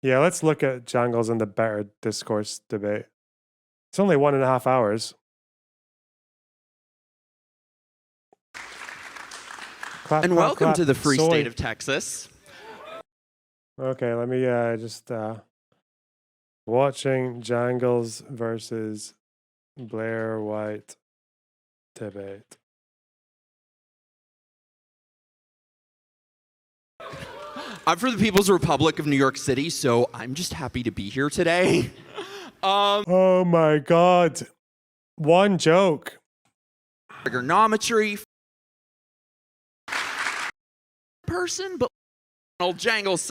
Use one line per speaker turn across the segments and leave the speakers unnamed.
Yeah, let's look at Jangles and the better discourse debate. It's only 1.5 hours. Clap,
And
clap,
welcome
clap.
to the free
Soy.
state of Texas.
Okay, let me just watching Jangles versus Blaire Wright debate.
I'm for the People's Republic of New York City, so I'm just happy to be here today.
Oh my God. One joke.
Trigonometry person, but old Jangles.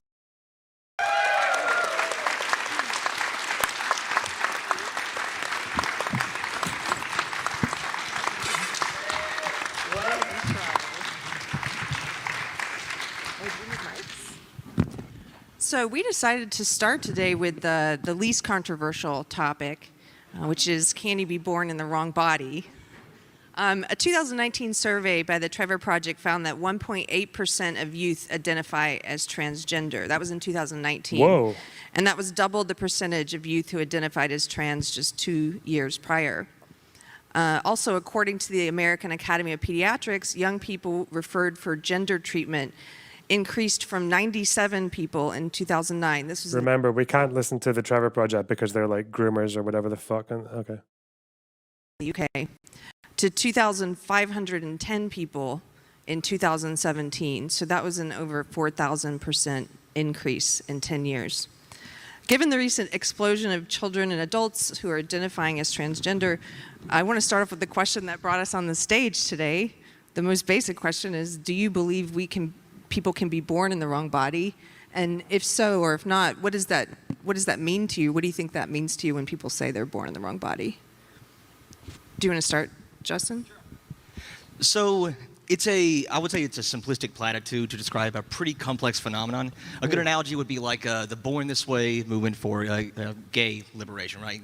So we decided to start today with the least controversial topic, which is, can you be born in the wrong body? A 2019 survey by the Trevor Project found that 1.8% of youth identify as transgender. That was in 2019.
Whoa.
And that was double the percentage of youth who identified as trans just 2 years prior. Also, according to the American Academy of Pediatrics, young people referred for gender treatment increased from 97 people in 2009. This was
Remember, we can't listen to the Trevor Project because they're like groomers or whatever the fuck. Okay.
the UK, to 2,510 people in 2017. So that was an over 4,000% increase in 10 years. Given the recent explosion of children and adults who are identifying as transgender, I want to start off with the question that brought us on the stage today. The most basic question is, do you believe people can be born in the wrong body? And if so, or if not, what does that mean to you? What do you think that means to you when people say they're born in the wrong body? Do you want to start, Justin?
So I would say it's a simplistic platitude to describe a pretty complex phenomenon. A good analogy would be like the Born This Way movement for gay liberation, right?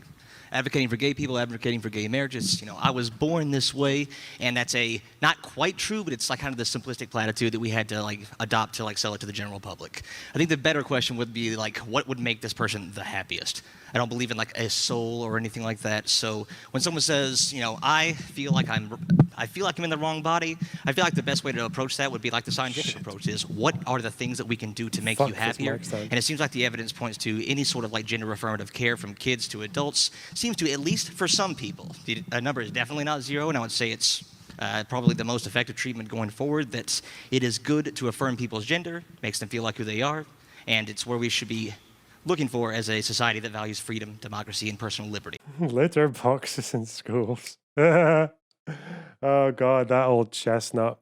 Advocating for gay people, advocating for gay marriages. You know, I was born this way, and that's not quite true, but it's like kind of the simplistic platitude that we had to adopt to sell it to the general public. I think the better question would be what would make this person the happiest? I don't believe in a soul or anything like that. So when someone says, I feel like I'm in the wrong body, I feel like the best way to approach that would be like the scientific approach is, what are the things that we can do to make you happier? And it seems like the evidence points to any sort of gender affirmative care from kids to adults seems to, at least for some people, the number is definitely not zero, and I would say it's probably the most effective treatment going forward, that it is good to affirm people's gender, makes them feel like who they are, and it's where we should be looking for as a society that values freedom, democracy, and personal liberty.
Litter boxes in schools. Oh God, that old chestnut.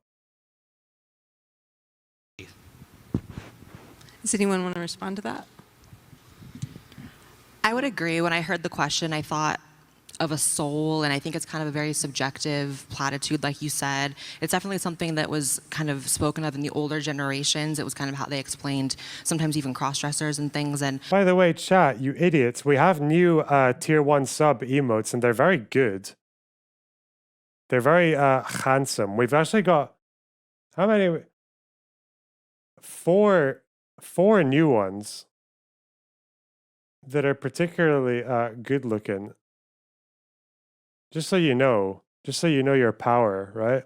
Does anyone want to respond to that?
I would agree. When I heard the question, I thought of a soul, and I think it's kind of a very subjective platitude, like you said. It's definitely something that was kind of spoken of in the older generations. It was kind of how they explained sometimes even cross-dressers and things. And
by the way, chat, you idiots, we have new tier 1 sub emotes, and they're very good. They're very handsome. We've actually got, how many? Four new ones that are particularly good looking. Just so you know your power, right?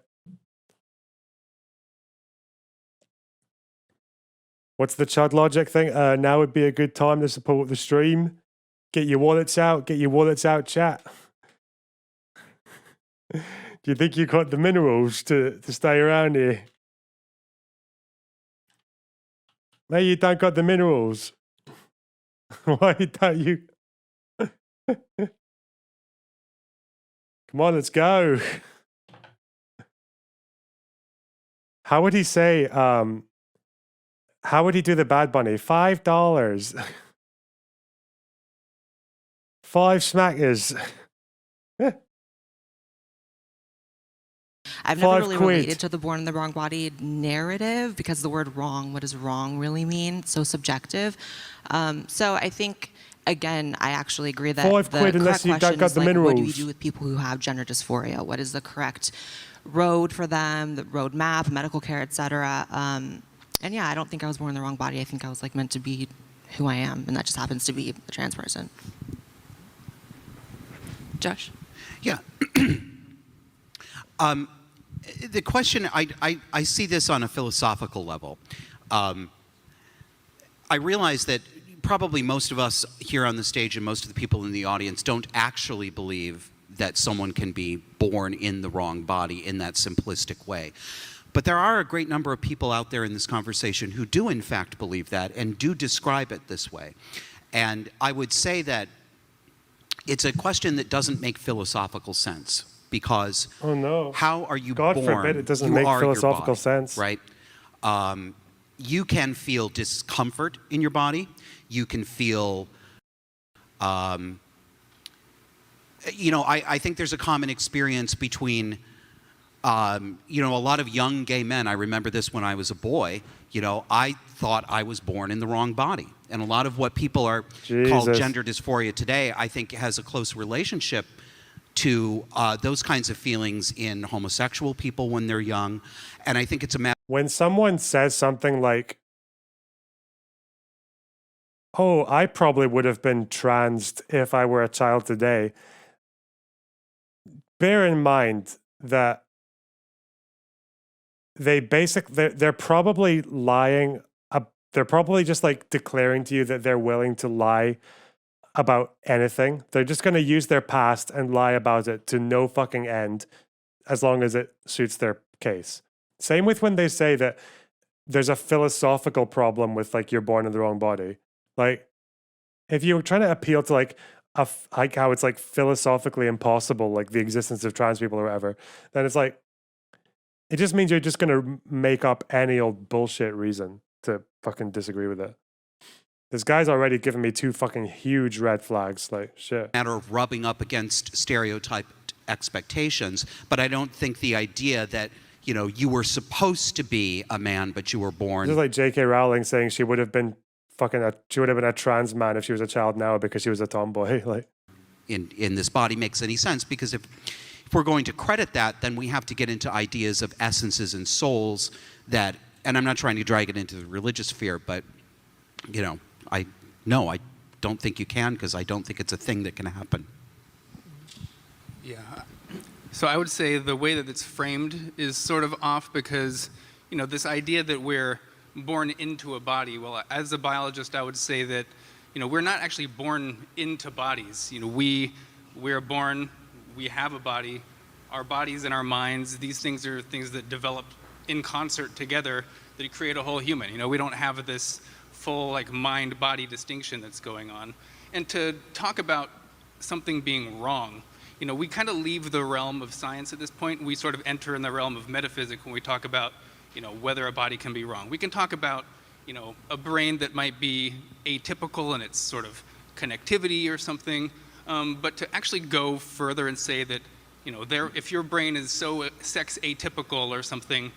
What's the Chud Logic thing? Now would be a good time to support the stream. Get your wallets out, chat. Do you think you got the minerals to stay around here? Maybe you don't got the minerals. Why don't you? Come on, let's go. How would he say, how would he do the Bad Bunny? $5. 5 smackers.
I've never really related to the born in the wrong body narrative, because the word wrong, what does wrong really mean? It's so subjective. So I think, again, I actually agree that
£5
the correct
unless you
question
got
is
the minerals.
what do we do with people who have gender dysphoria? What is the correct road for them, the roadmap, medical care, etc. And yeah, I don't think I was born in the wrong body. I think I was meant to be who I am, and that just happens to be a trans person.
Josh?
Yeah. The question, I see this on a philosophical level. I realize that probably most of us here on the stage and most of the people in the audience don't actually believe that someone can be born in the wrong body in that simplistic way. But there are a great number of people out there in this conversation who do in fact believe that and do describe it this way. And I would say that it's a question that doesn't make philosophical sense, because
Oh no.
how are you
God
born?
forbid it doesn't
You
make
are your
philosophical
body,
sense.
right? You can feel discomfort in your body. You can feel, I think there's a common experience between, a lot of young gay men. I remember this when I was a boy. I thought I was born in the wrong body. And a lot of what people are called gender dysphoria today, I think, has a close relationship to those kinds of feelings in homosexual people when they're young. And I think it's a matter.
When someone says something like, oh, I probably would have been transed if I were a child today, bear in mind that they're probably lying. They're probably just like declaring to you that they're willing to lie about anything. They're just going to use their past and lie about it to no fucking end, as long as it suits their case. Same with when they say that there's a philosophical problem with like you're born in the wrong body. Like, if you're trying to appeal to like how it's like philosophically impossible, like the existence of trans people or whatever, then it's like, it just means you're just going to make up any old bullshit reason to fucking disagree with it. This guy's already given me 2 fucking huge red flags. Like, shit.
Matter of rubbing up against stereotyped expectations, but I don't think the idea that you were supposed to be a man but you were born.
Just like J.K. Rowling saying she would have been a trans man if she was a child now because she was a tomboy. Like,
in this body makes any sense, because if we're going to credit that, then we have to get into ideas of essences and souls that, and I'm not trying to drag it into the religious sphere, but I don't think you can, because I don't think it's a thing that can happen.
Yeah. So I would say the way that it's framed is sort of off, because, this idea that we're born into a body, well, as a biologist, I would say that, we're not actually born into bodies. We're born, we have a body, our bodies and our minds, these things are things that develop in concert together that create a whole human. We don't have this full like mind-body distinction that's going on. And to talk about something being wrong, we kind of leave the realm of science at this point. We sort of enter in the realm of metaphysics when we talk about, whether a body can be wrong. We can talk about, a brain that might be atypical in its sort of connectivity or something, but to actually go further and say that, if your brain is so sex atypical or something,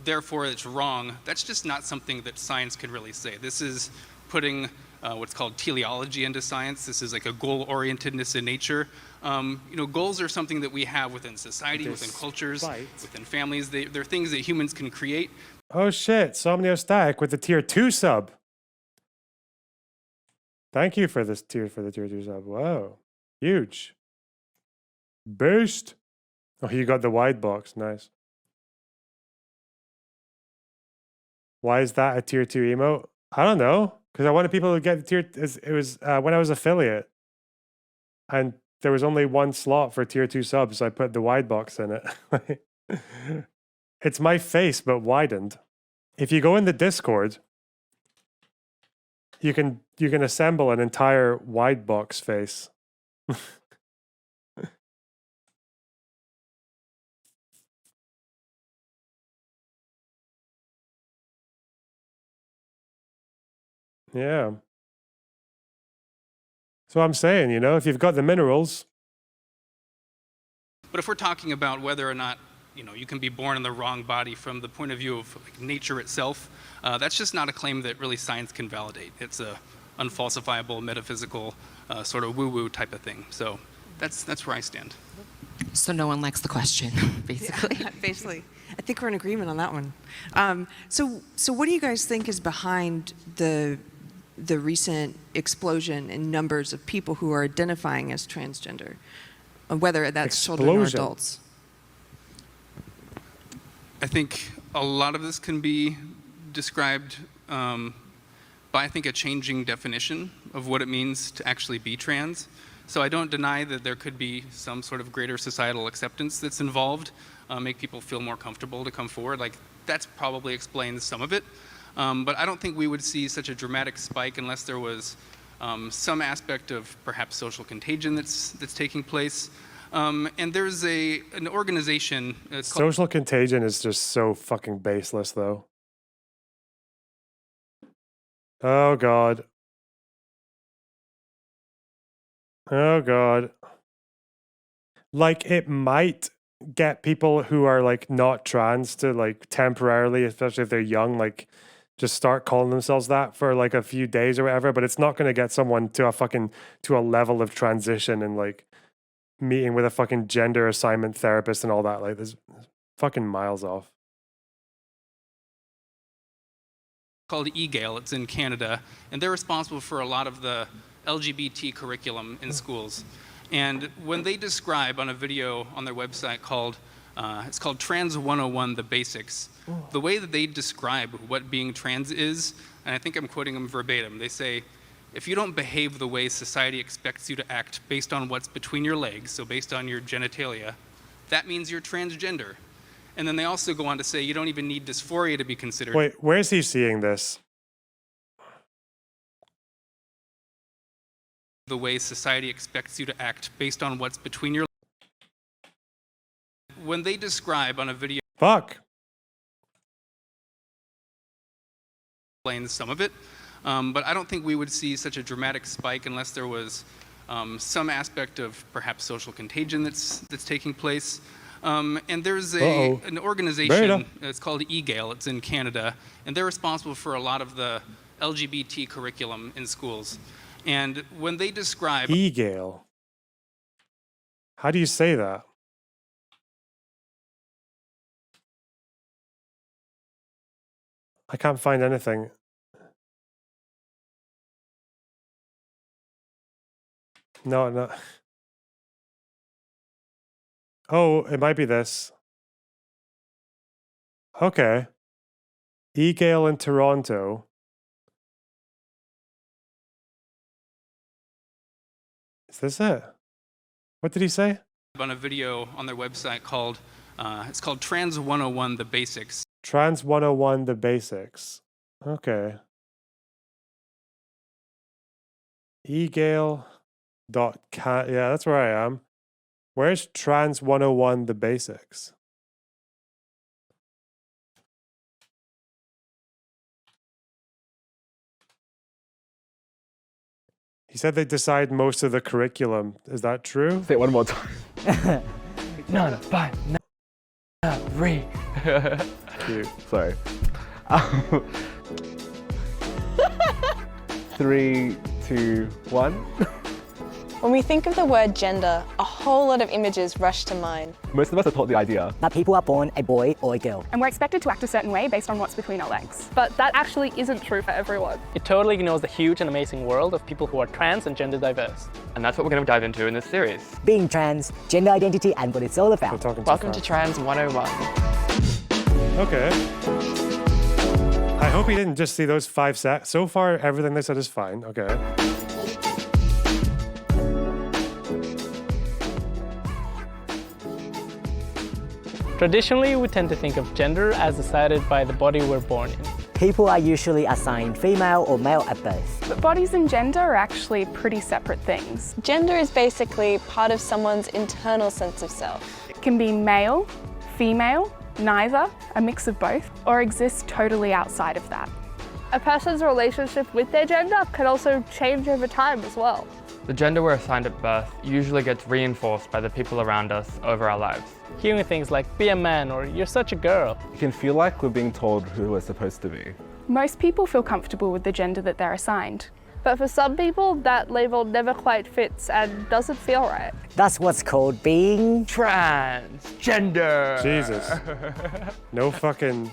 therefore it's wrong, that's just not something that science can really say. This is putting what's called teleology into science. This is like a goal-orientedness in nature. Goals are something that we have within society, within cultures, within families. They're things that humans can create.
Oh shit, Somniostatic with the tier 2 sub. Thank you for this tier 2 sub. Wow. Huge. Boost. Oh, you got the wide box. Nice. Why is that a tier 2 emote? I don't know. Because I wanted people to get the tier. It was when I was affiliate. And there was only one slot for tier 2 subs. So I put the wide box in it. It's my face, but widened. If you go in the Discord, you can assemble an entire wide box face. Yeah. So I'm saying, if you've got the minerals.
But if we're talking about whether or not, you can be born in the wrong body from the point of view of like, nature itself, that's just not a claim that really science can validate. It's a unfalsifiable, metaphysical, sort of woo-woo type of thing. So that's where I stand.
So no one likes the question, basically.
Yeah, basically. I think we're in agreement on that one. So what do you guys think is behind the the recent explosion in numbers of people who are identifying as transgender, whether that's children or
Explosion.
adults?
I think a lot of this can be described by, I think, a changing definition of what it means to actually be trans. So I don't deny that there could be some sort of greater societal acceptance that's involved, make people feel more comfortable to come forward. Like, that's probably explains some of it. But I don't think we would see such a dramatic spike unless there was some aspect of perhaps social contagion that's taking place. And there's an organization. It's called
Social contagion is just so fucking baseless, though. Oh, God. Oh, God. Like, it might get people who are, like, not trans to, like, temporarily, especially if they're young, like, just start calling themselves that for, like, a few days or whatever, but it's not going to get someone to a level of transition and, like, meeting with a fucking gender assignment therapist and all that. Like, there's fucking miles off.
called eGale. It's in Canada, and they're responsible for a lot of the LGBT curriculum in schools. And when they describe on a video on their website called, it's called Trans 101, The Basics, the way that they describe what being trans is, and I think I'm quoting them verbatim, they say, if you don't behave the way society expects you to act based on what's between your legs, so based on your genitalia, that means you're transgender. And then they also go on to say you don't even need dysphoria to be considered.
Wait, where is he seeing this?
The way society expects you to act based on what's between your when they describe on a video
Fuck.
explains some of it, but I don't think we would see such a dramatic spike unless there was some aspect of perhaps social contagion that's taking place. And there's an organization, it's called eGale, it's in Canada, and they're responsible for a lot of the LGBT curriculum in schools. And when they describe
eGale. How do you say that? I can't find anything. No. Oh, it might be this. Okay. eGale in Toronto. Is this it? What did he say?
on a video on their website called, it's called Trans 101, The Basics.
Trans 101, The Basics. Okay. eGale.cat. Yeah, that's where I am. Where's Trans 101, The Basics? He said they decide most of the curriculum. Is that true?
Say it one more time. None, but re.
Cute.
Sorry. 3, 2, 1.
When we think of the word gender, a whole lot of images rush to mind.
Most of us are taught the idea
that people are born a boy or a girl.
And we're expected to act a certain way based on what's between our legs. But that actually isn't true for everyone.
It totally ignores the huge and amazing world of people who are trans and gender diverse.
And that's what we're going to dive into in this series.
Being trans, gender identity, and what it's all about.
Welcome to Trans 101.
Okay. I hope he didn't just see those 5 seconds. So far, everything they said is fine. Okay.
Traditionally, we tend to think of gender as decided by the body we're born in.
People are usually assigned female or male at birth.
But bodies and gender are actually pretty separate things.
Gender is basically part of someone's internal sense of self.
It can be male, female, neither, a mix of both, or exist totally outside of that.
A person's relationship with their gender can also change over time as well.
The gender we're assigned at birth usually gets reinforced by the people around us over our lives.
Hearing things like, be a man, or you're such a girl.
It can feel like we're being told who we're supposed to be.
Most people feel comfortable with the gender that they're assigned.
But for some people, that label never quite fits and doesn't feel right.
That's what's called being
transgender.
Jesus. No fucking...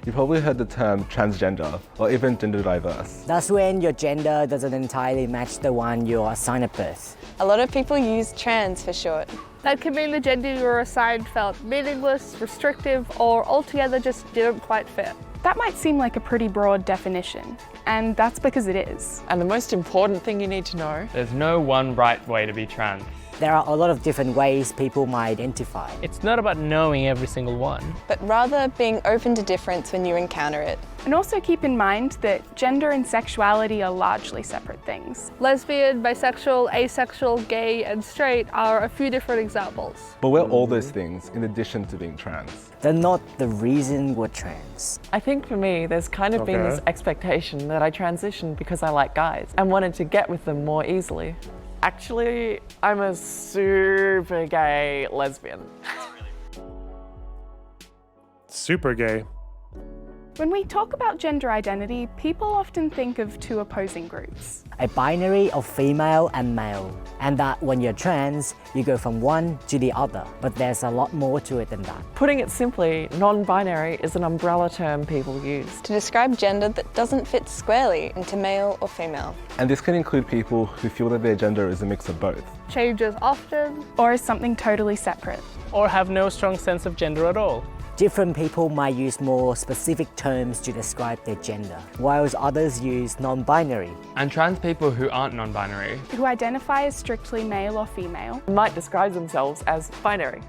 You probably heard the term transgender or even gender diverse.
That's when your gender doesn't entirely match the one you're assigned at birth.
A lot of people use trans for short.
That can mean the gender you were assigned felt meaningless, restrictive, or altogether just didn't quite fit.
That might seem like a pretty broad definition, and that's because it is.
And the most important thing you need to know,
There's no one right way to be trans.
There are a lot of different ways people might identify.
It's not about knowing every single one,
but rather being open to difference when you encounter it.
And also keep in mind that gender and sexuality are largely separate things.
Lesbian, bisexual, asexual, gay, and straight are a few different examples.
But we're all those things in addition to being trans.
They're not the reason we're trans.
I think for me, there's kind of been this expectation that I transitioned because I like guys and wanted to get with them more easily. Actually, I'm a super gay lesbian.
Super gay.
When we talk about gender identity, people often think of two opposing groups.
A binary of female and male, and that when you're trans, you go from one to the other. But there's a lot more to it than that.
Putting it simply, non-binary is an umbrella term people use
to describe gender that doesn't fit squarely into male or female.
And this can include people who feel that their gender is a mix of both.
Changes often,
or is something totally separate.
or have no strong sense of gender at all.
Different people might use more specific terms to describe their gender, whilst others use non-binary.
And trans people who aren't non-binary,
who identify as strictly male or female,
might describe themselves as binary.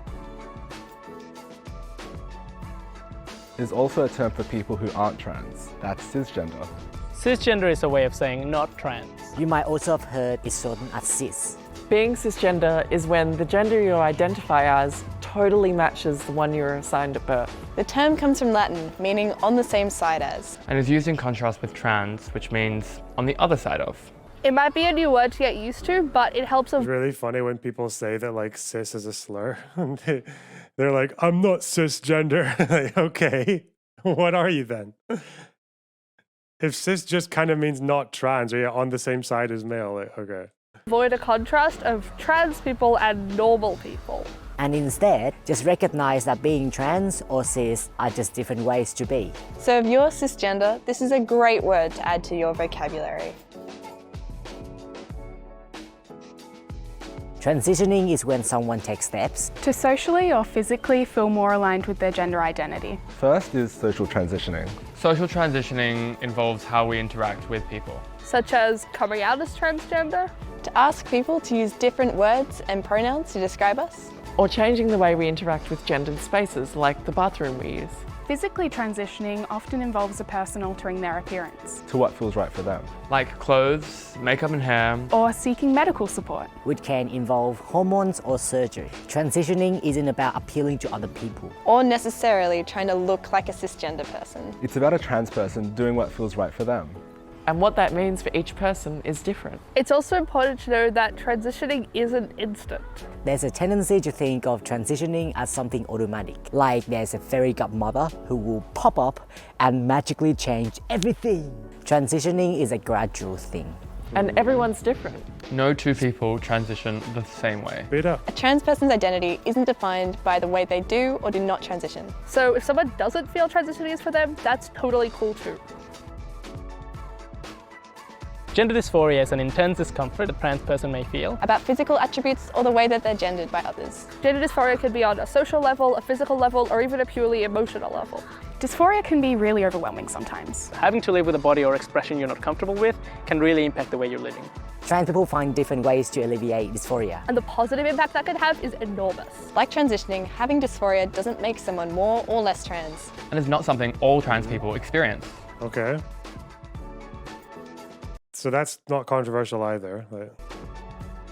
There's also a term for people who aren't trans. That's cisgender.
Cisgender is a way of saying not trans.
You might also have heard it shortened as cis.
Being cisgender is when the gender you identify as totally matches the one you were assigned at birth.
The term comes from Latin, meaning on the same side as.
and is used in contrast with trans, which means on the other side of.
It might be a new word to get used to, but it helps us.
It's really funny when people say that like cis is a slur. They're like, I'm not cisgender. Like, okay, what are you then? If cis just kind of means not trans, or you're on the same side as male, like, okay.
Avoid a contrast of trans people and normal people.
And instead, just recognize that being trans or cis are just different ways to be.
So if you're cisgender, this is a great word to add to your vocabulary.
Transitioning is when someone takes steps
to socially or physically feel more aligned with their gender identity.
First is social transitioning.
Social transitioning involves how we interact with people.
Such as coming out as transgender.
To ask people to use different words and pronouns to describe us.
Or changing the way we interact with gendered spaces, like the bathroom we use.
Physically transitioning often involves a person altering their appearance.
To what feels right for them.
Like clothes, makeup and hair.
Or seeking medical support.
which can involve hormones or surgery. Transitioning isn't about appealing to other people.
Or necessarily trying to look like a cisgender person.
It's about a trans person doing what feels right for them.
And what that means for each person is different.
It's also important to know that transitioning isn't instant.
There's a tendency to think of transitioning as something automatic, like there's a fairy godmother who will pop up and magically change everything. Transitioning is a gradual thing.
And everyone's different.
No two people transition the same way.
A trans person's identity isn't defined by the way they do or do not transition.
So if someone doesn't feel transitioning is for them, that's totally cool too.
Gender dysphoria is an intense discomfort a trans person may feel
about physical attributes or the way that they're gendered by others.
Gender dysphoria can be on a social level, a physical level, or even a purely emotional level.
Dysphoria can be really overwhelming sometimes.
Having to live with a body or expression you're not comfortable with can really impact the way you're living.
Trans people find different ways to alleviate dysphoria.
And the positive impact that can have is enormous.
Like transitioning, having dysphoria doesn't make someone more or less trans.
And it's not something all trans people experience.
Okay. So that's not controversial either. Like,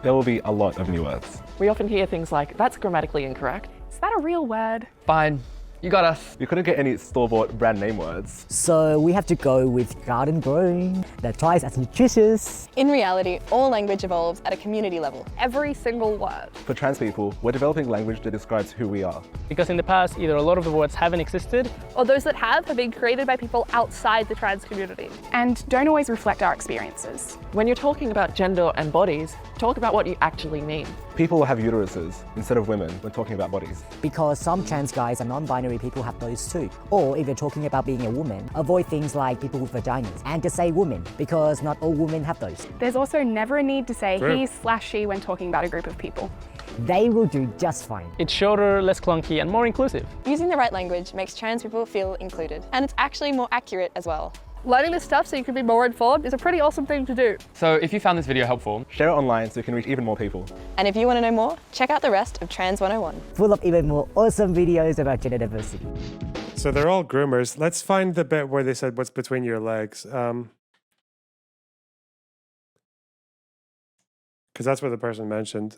There will be a lot of new words.
We often hear things like, that's grammatically incorrect.
Is that a real word?
Fine, you got us.
You couldn't get any store-bought brand name words.
So we have to go with garden grown, they're twice as nutritious.
In reality, all language evolves at a community level.
Every single word.
For trans people, we're developing language that describes who we are.
Because in the past, either a lot of the words haven't existed,
or those that have been created by people outside the trans community.
And don't always reflect our experiences.
When you're talking about gender and bodies, talk about what you actually mean.
People will have uteruses instead of women when talking about bodies.
Because some trans guys and non-binary people have those too. Or if you're talking about being a woman, avoid things like people with vaginas and just say women, because not all women have those.
There's also never a need to say
True.
he/she when talking about a group of people.
They will do just fine.
It's shorter, less clunky, and more inclusive.
Using the right language makes trans people feel included, and it's actually more accurate as well.
Learning this stuff so you can be more informed is a pretty awesome thing to do.
So if you found this video helpful,
Share it online so you can reach even more people.
And if you want to know more, check out the rest of Trans 101.
Full of even more awesome videos about gender diversity.
So they're all groomers. Let's find the bit where they said what's between your legs. Because that's what the person mentioned.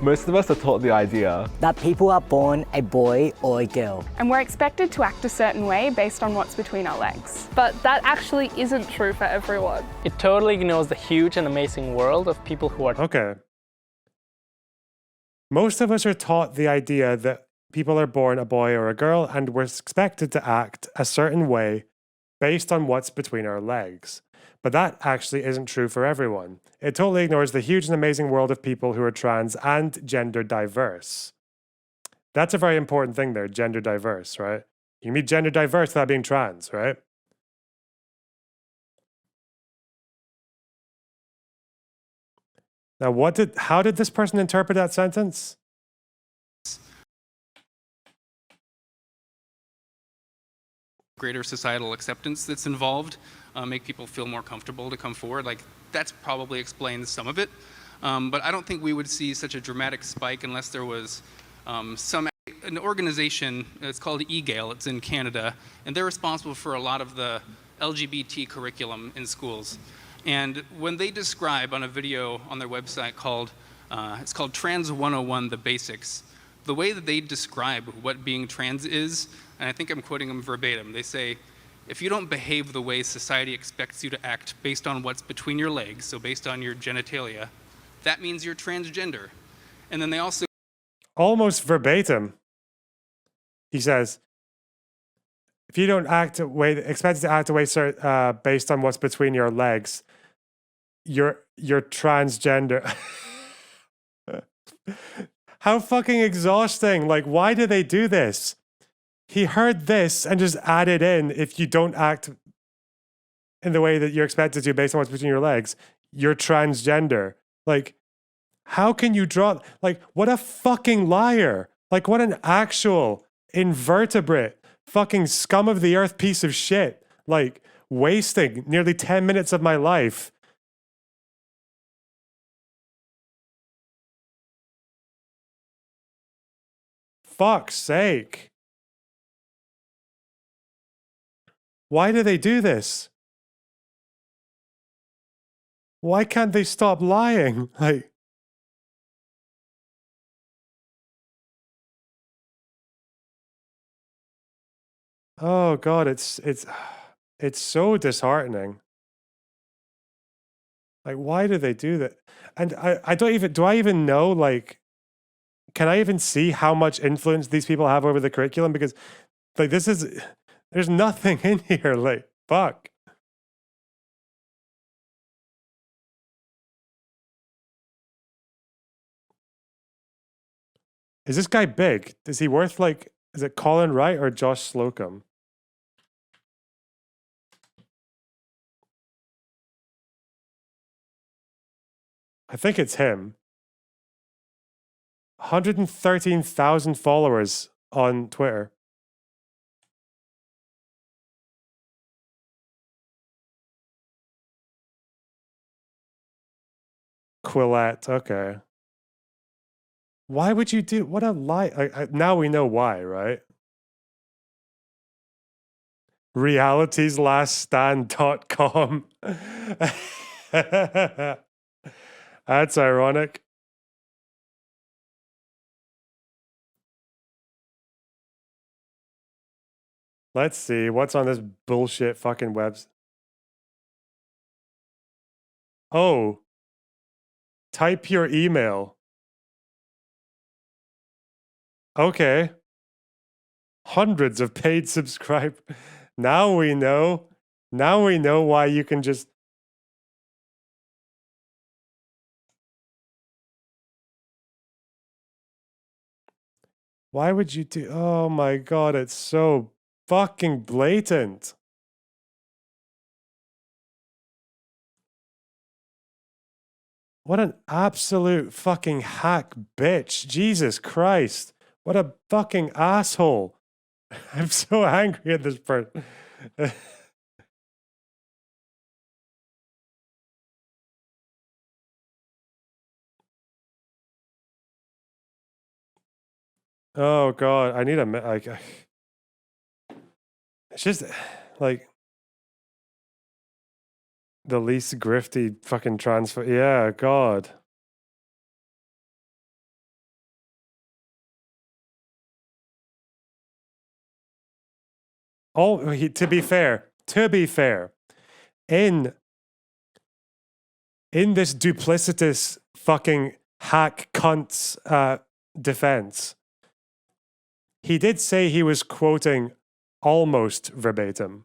Most of us are taught the idea
That people are born a boy or a girl.
And we're expected to act a certain way based on what's between our legs.
But that actually isn't true for everyone.
It totally ignores the huge and amazing world of people who are
Okay. Most of us are taught the idea that people are born a boy or a girl and we're expected to act a certain way based on what's between our legs. But that actually isn't true for everyone. It totally ignores the huge and amazing world of people who are trans and gender diverse. That's a very important thing there, gender diverse, right? You can be gender diverse without being trans, right? Now, how did this person interpret that sentence?
Greater societal acceptance that's involved, make people feel more comfortable to come forward. Like, that's probably explains some of it. But I don't think we would see such a dramatic spike unless there was an organization, it's called eGale, it's in Canada, and they're responsible for a lot of the LGBT curriculum in schools. And when they describe on a video on their website it's called Trans 101, The Basics, the way that they describe what being trans is, and I think I'm quoting them verbatim, they say, if you don't behave the way society expects you to act based on what's between your legs, so based on your genitalia, that means you're transgender. And then they also...
Almost verbatim. He says, if you don't expect to act a way based on what's between your legs, you're transgender. How fucking exhausting. Like, why do they do this? He heard this and just added in, if you don't act in the way that you're expected to based on what's between your legs, you're transgender. Like, how can you draw... Like, what a fucking liar. Like, what an actual invertebrate fucking scum of the earth piece of shit. Like, wasting nearly 10 minutes of my life. Fuck's sake. Why do they do this? Why can't they stop lying? Like, oh God, it's so disheartening. Like, why do they do that? And do I even know, like, can I even see how much influence these people have over the curriculum? Because, like, there's nothing in here, like, fuck. Is this guy big? Is he worth, like, is it Colin Wright or Josh Slocum? I think it's him. 113,000 followers on Twitter. Quillette, okay. Why would you do, what a lie. Now we know why, right? Realitieslaststand.com. That's ironic. Let's see, what's on this bullshit fucking website? Oh. Type your email. Okay. Hundreds of paid subscribers. Now we know. Now we know why you can just Why would you do? Oh my God, it's so fucking blatant. What an absolute fucking hack bitch. Jesus Christ. What a fucking asshole. I'm so angry at this person. Oh God, I need a like. It's just like the least grifty fucking transfer. Yeah, God. Oh, to be fair, in this duplicitous fucking hack cunt's defense, he did say he was quoting almost verbatim.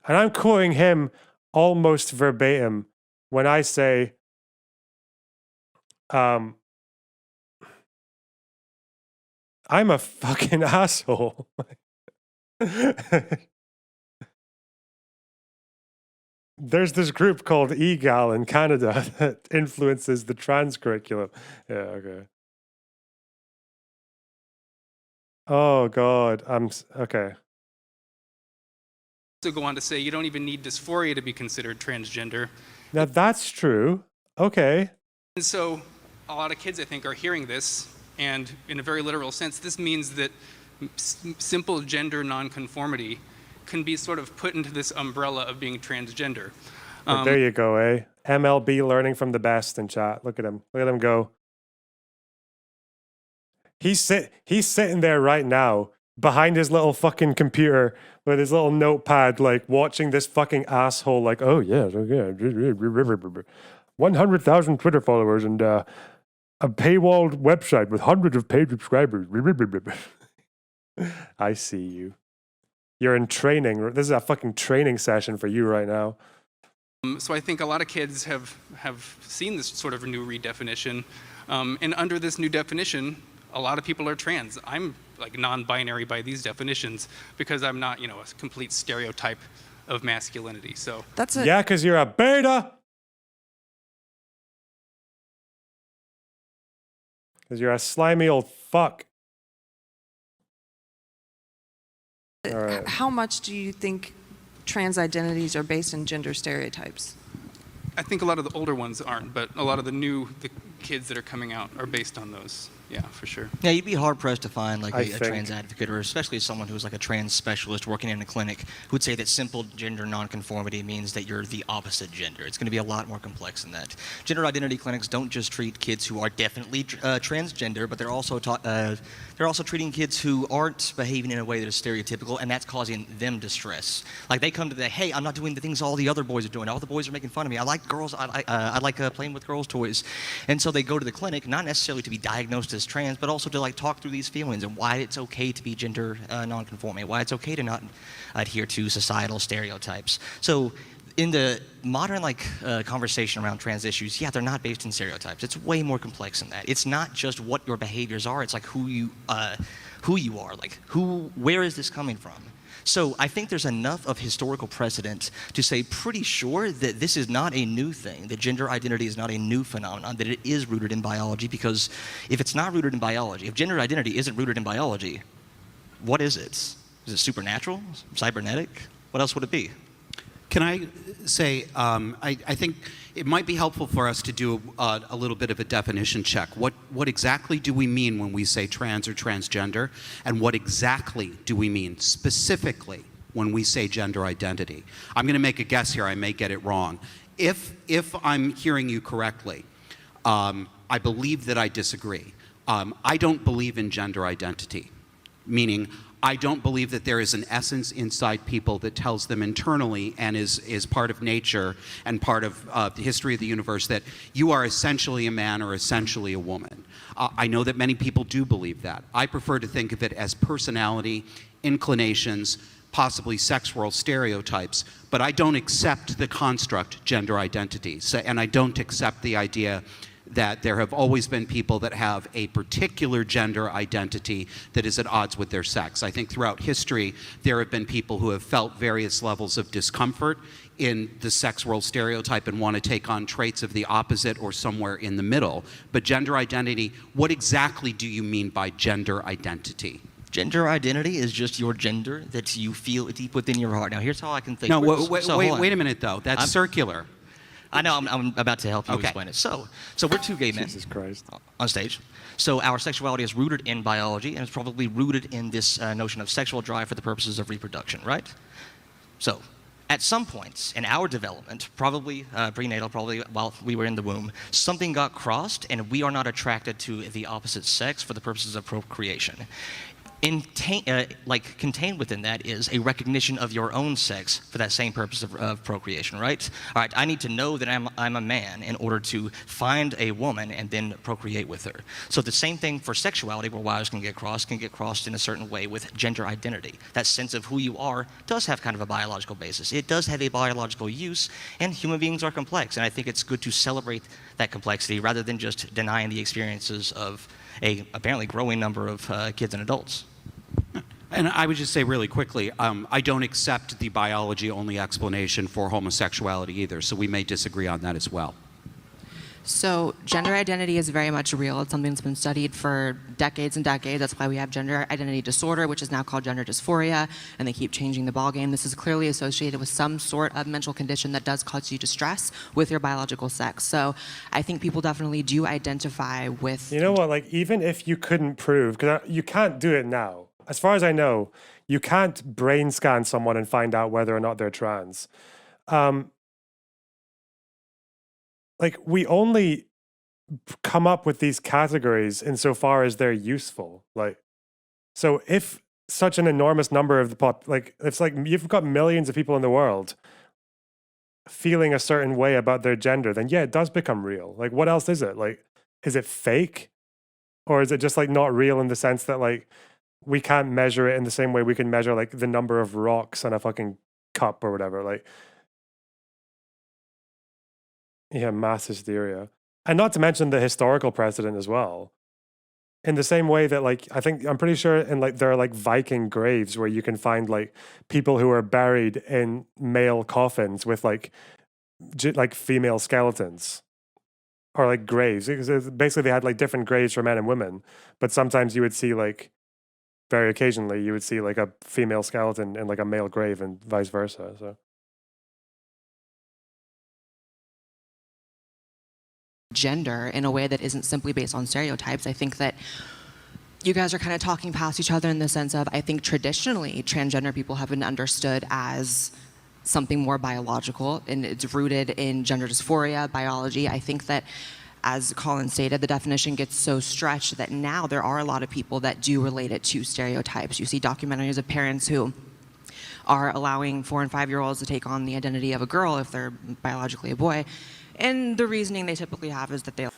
And I'm quoting him almost verbatim when I say, I'm a fucking asshole. There's this group called EGAL in Canada that influences the trans curriculum. Yeah, okay. Oh God, okay.
Also go on to say you don't even need dysphoria to be considered transgender.
Now that's true. Okay.
And so a lot of kids, I think, are hearing this, and in a very literal sense, this means that simple gender nonconformity can be sort of put into this umbrella of being transgender.
There you go, eh? MLB learning from the best in chat. Look at him. Look at him go. He's sitting there right now behind his little fucking computer with his little notepad, like watching this fucking asshole, like, oh yes, okay, 100,000 Twitter followers and a paywalled website with hundreds of paid subscribers. I see you. You're in training. This is a fucking training session for you right now.
So I think a lot of kids have seen this sort of new redefinition. And under this new definition, a lot of people are trans. I'm like non-binary by these definitions because I'm not, a complete stereotype of masculinity. So
that's it.
Yeah, because you're a beta. Because you're a slimy old fuck. All right.
How much do you think trans identities are based in gender stereotypes?
I think a lot of the older ones aren't, but a lot of the kids that are coming out are based on those. Yeah, for sure.
Yeah, you'd be hard-pressed to find like a trans advocate, or especially someone who's like a trans specialist working in a clinic, who would say that simple gender nonconformity means that you're the opposite gender. It's going to be a lot more complex than that. Gender identity clinics don't just treat kids who are definitely transgender, but they're also treating kids who aren't behaving in a way that is stereotypical, and that's causing them distress. Like they come to the, hey, I'm not doing the things all the other boys are doing. All the boys are making fun of me. I like girls. I like playing with girls' toys, and so they go to the clinic not necessarily to be diagnosed as trans, but also to like talk through these feelings and why it's okay to be gender nonconforming, why it's okay to not adhere to societal stereotypes. So in the modern conversation around trans issues, yeah, they're not based in stereotypes. It's way more complex than that. It's not just what your behaviors are. It's like who you are. Like where is this coming from? So I think there's enough of historical precedent to say pretty sure that this is not a new thing, that gender identity is not a new phenomenon, that it is rooted in biology, because if it's not rooted in biology, if gender identity isn't rooted in biology, what is it? Is it supernatural? Cybernetic? What else would it be?
Can I say, I think it might be helpful for us to do a little bit of a definition check. What exactly do we mean when we say trans or transgender? And what exactly do we mean specifically when we say gender identity? I'm going to make a guess here. I may get it wrong. If I'm hearing you correctly, I believe that I disagree. I don't believe in gender identity, meaning I don't believe that there is an essence inside people that tells them internally and is part of nature and part of the history of the universe that you are essentially a man or essentially a woman. I know that many people do believe that. I prefer to think of it as personality, inclinations, possibly sex role stereotypes, but I don't accept the construct gender identity. And I don't accept the idea that there have always been people that have a particular gender identity that is at odds with their sex. I think throughout history, there have been people who have felt various levels of discomfort in the sex role stereotype and want to take on traits of the opposite or somewhere in the middle. But gender identity, what exactly do you mean by gender identity?
Gender identity is just your gender that you feel deep within your heart. Now, here's how I can think.
No, wait a minute, though. That's circular.
I know, I'm about to help you explain it. So we're two gay men
Jesus Christ.
on stage. So our sexuality is rooted in biology, and it's probably rooted in this notion of sexual drive for the purposes of reproduction, right? So at some points in our development, probably prenatal, probably while we were in the womb, something got crossed, and we are not attracted to the opposite sex for the purposes of procreation. Contained within that is a recognition of your own sex for that same purpose of procreation, right? All right, I need to know that I'm a man in order to find a woman and then procreate with her. So the same thing for sexuality, where wires can get crossed in a certain way with gender identity. That sense of who you are does have kind of a biological basis. It does have a biological use, and human beings are complex, and I think it's good to celebrate that complexity rather than just denying the experiences of a apparently growing number of kids and adults.
And I would just say really quickly, I don't accept the biology-only explanation for homosexuality either, so we may disagree on that as well.
So gender identity is very much real. It's something that's been studied for decades and decades. That's why we have gender identity disorder, which is now called gender dysphoria, and they keep changing the ballgame. This is clearly associated with some sort of mental condition that does cause you distress with your biological sex. So I think people definitely do identify with...
You know what, like even if you couldn't prove, because you can't do it now. As far as I know, you can't brain scan someone and find out whether or not they're trans. Like we only come up with these categories insofar as they're useful. Like, so if such an enormous number of the it's like you've got millions of people in the world feeling a certain way about their gender, then yeah, it does become real. Like, what else is it? Like, is it fake? Or is it just like not real in the sense that like we can't measure it in the same way we can measure like the number of rocks on a fucking cup or whatever? Like, yeah, mass hysteria. And not to mention the historical precedent as well. In the same way that like, I'm pretty sure in like, there are like Viking graves where you can find like people who are buried in male coffins with like female skeletons. Or like graves. Basically they had like different graves for men and women. But sometimes you would see like, very occasionally you would see like a female skeleton in like a male grave and vice versa. So
gender in a way that isn't simply based on stereotypes. I think that you guys are kind of talking past each other in the sense of, I think traditionally transgender people have been understood as something more biological, and it's rooted in gender dysphoria, biology. I think that, as Colin stated, the definition gets so stretched that now there are a lot of people that do relate it to stereotypes. You see documentaries of parents who are allowing 4- and 5-year-olds to take on the identity of a girl if they're biologically a boy. And the reasoning they typically have is that they...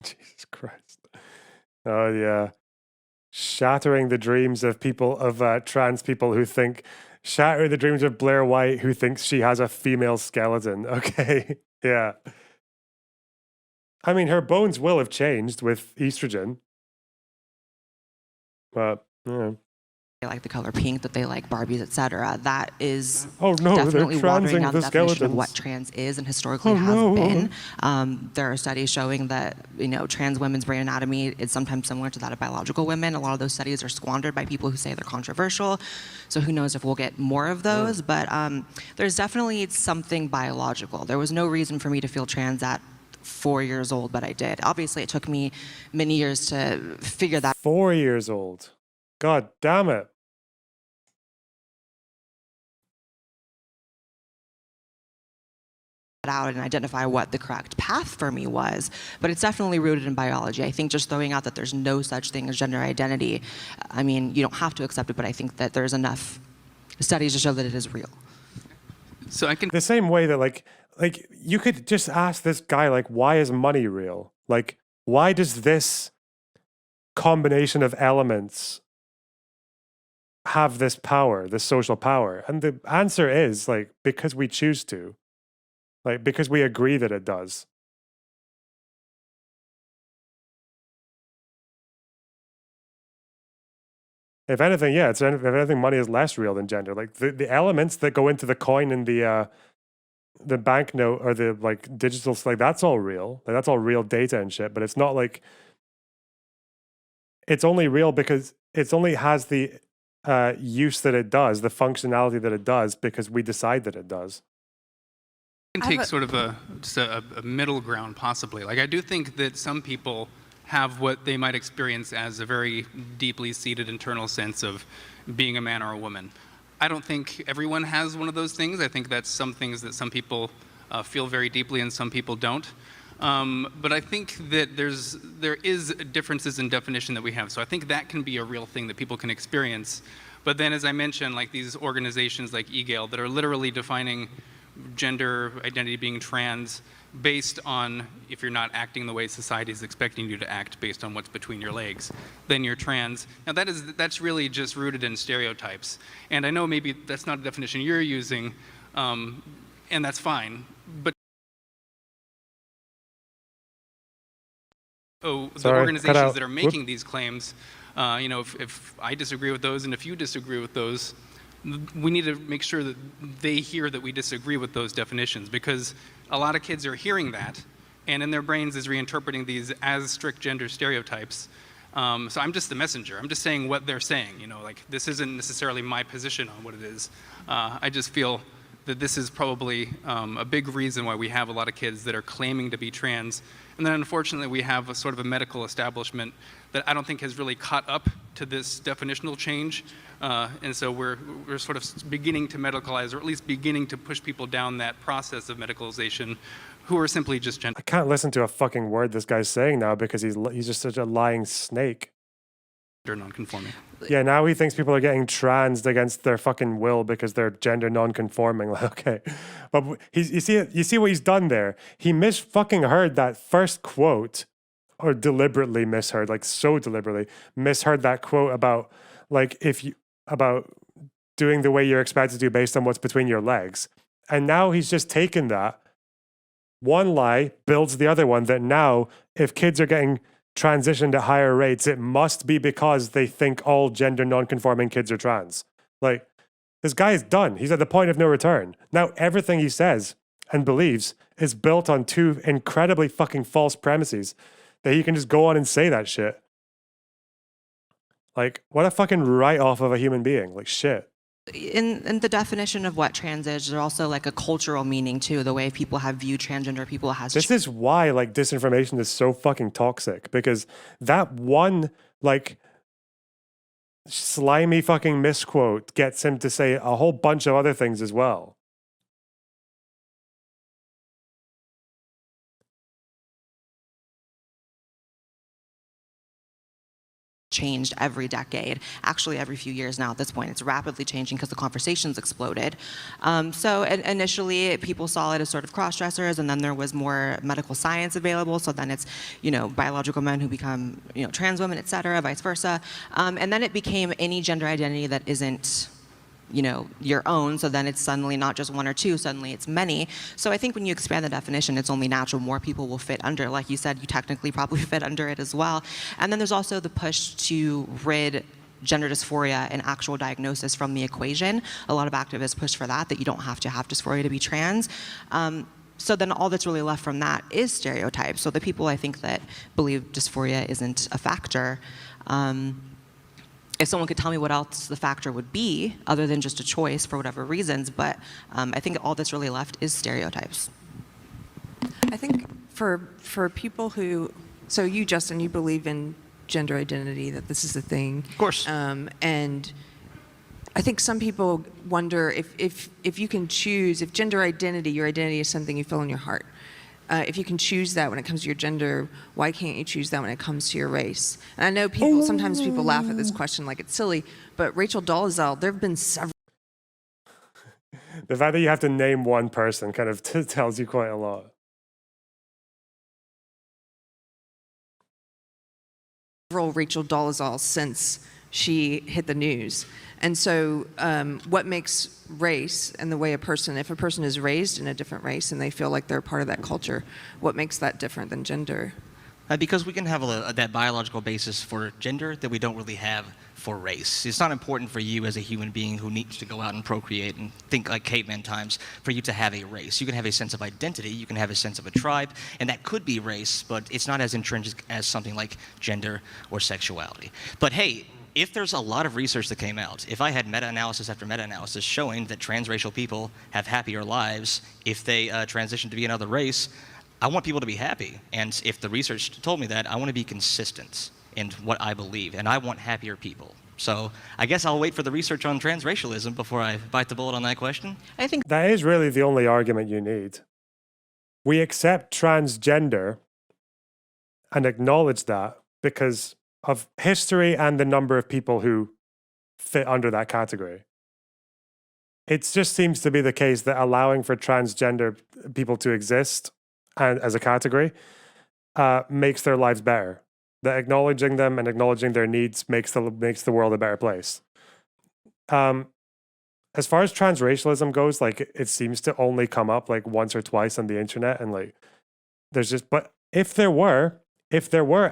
Jesus Christ. Oh, yeah. Shattering the dreams of people, of trans people who think... Shattering the dreams of Blaire Wright who thinks she has a female skeleton. Okay. Yeah. I mean, her bones will have changed with estrogen. But, yeah.
They like the color pink, that they like Barbies, etc. That is
definitely
watering down the definition
skeletons.
of what trans is and historically has been. There are studies showing that, you know, trans women's brain anatomy is sometimes similar to that of biological women. A lot of those studies are squandered by people who say they're controversial. So who knows if we'll get more of those. But there's definitely something biological. There was no reason for me to feel trans at 4 years old, but I did. Obviously, it took me many years to figure that.
4 years old. God damn it.
Out and identify what the correct path for me was, but it's definitely rooted in biology. I think just throwing out that there's no such thing as gender identity, I mean, you don't have to accept it, but I think that there's enough studies to show that it is real.
So I can...
The same way that like you could just ask this guy, like, why is money real? Like, why does this combination of elements have this power, this social power? And the answer is like, because we choose to. Like, because we agree that it does. If anything, yeah, if anything, money is less real than gender. Like the elements that go into the coin and the banknote or the like digital, like that's all real. Like that's all real data and shit. But it's not like it's only real because it's only has the use that it does, the functionality that it does, because we decide that it does.
I can take sort of a middle ground, possibly. Like I do think that some people have what they might experience as a very deeply seated internal sense of being a man or a woman. I don't think everyone has one of those things. I think that's some things that some people feel very deeply and some people don't. But I think that there is differences in definition that we have. So I think that can be a real thing that people can experience. But then, as I mentioned, like these organizations like eGale that are literally defining gender identity being trans based on if you're not acting the way society is expecting you to act based on what's between your legs, then you're trans. Now that's really just rooted in stereotypes. And I know maybe that's not a definition you're using, and that's fine. But the organizations that are making these claims, you know, if I disagree with those and if you disagree with those, we need to make sure that they hear that we disagree with those definitions, because a lot of kids are hearing that and in their brains is reinterpreting these as strict gender stereotypes. So I'm just the messenger. I'm just saying what they're saying. You know, like this isn't necessarily my position on what it is. I just feel that this is probably a big reason why we have a lot of kids that are claiming to be trans. And then unfortunately we have a sort of a medical establishment that I don't think has really caught up to this definitional change. And so we're sort of beginning to medicalize, or at least beginning to push people down that process of medicalization who are simply just gender.
I can't listen to a fucking word this guy's saying now because he's just such a lying snake.
Non-conforming.
Yeah, now he thinks people are getting transed against their fucking will because they're gender non-conforming. Like, okay, but you see what he's done there. He fucking heard that first quote, or deliberately misheard, like so deliberately misheard that quote about like about doing the way you're expected to based on what's between your legs, and now he's just taken that one lie, builds the other one, that now if kids are getting transitioned at higher rates, it must be because they think all gender non-conforming kids are trans. Like, this guy is done. He's at the point of no return. Now everything he says and believes is built on two incredibly fucking false premises that he can just go on and say that shit. Like, what a fucking write-off of a human being. Like, shit.
In the definition of what trans is, there's also like a cultural meaning too, the way people have viewed transgender people as.
This is why like disinformation is so fucking toxic, because that one like slimy fucking misquote gets him to say a whole bunch of other things as well.
Changed every decade, actually every few years now at this point. It's rapidly changing because the conversation's exploded. So initially people saw it as sort of cross-dressers, and then there was more medical science available, so then it's, you know, biological men who become, you know, trans women, et cetera, vice versa. And then it became any gender identity that isn't, you know, your own, so then it's suddenly not just one or two, suddenly it's many. So I think when you expand the definition, it's only natural more people will fit under. Like you said, you technically probably fit under it as well. And then there's also the push to rid gender dysphoria and actual diagnosis from the equation. A lot of activists push for that you don't have to have dysphoria to be trans. So then all that's really left from that is stereotypes. So the people I think that believe dysphoria isn't a factor, if someone could tell me what else the factor would be, other than just a choice for whatever reasons, but I think all that's really left is stereotypes.
I think for people who, so you, Justin, you believe in gender identity, that this is a thing.
Of course.
And I think some people wonder if you can choose, if gender identity, your identity is something you feel in your heart. If you can choose that when it comes to your gender, why can't you choose that when it comes to your race? And I know people, sometimes people laugh at this question like it's silly, but Rachel Dolezal, there have been several.
The fact that you have to name one person kind of tells you quite a lot.
Rachel Dolezal since she hit the news. And so what makes race and the way if a person is raised in a different race and they feel like they're part of that culture, what makes that different than gender?
Because we can have that biological basis for gender that we don't really have for race. It's not important for you as a human being who needs to go out and procreate and think like caveman times for you to have a race. You can have a sense of identity, you can have a sense of a tribe, and that could be race, but it's not as intrinsic as something like gender or sexuality. But hey, if there's a lot of research that came out, if I had meta-analysis after meta-analysis showing that transracial people have happier lives if they transition to be another race, I want people to be happy. And if the research told me that, I want to be consistent in what I believe, and I want happier people. So I guess I'll wait for the research on transracialism before I bite the bullet on that question.
I think
that is really the only argument you need. We accept transgender and acknowledge that because of history and the number of people who fit under that category. It just seems to be the case that allowing for transgender people to exist and as a category makes their lives better. That acknowledging them and acknowledging their needs makes the world a better place. As far as transracialism goes, like it seems to only come up like once or twice on the internet, and like there's just. But if there were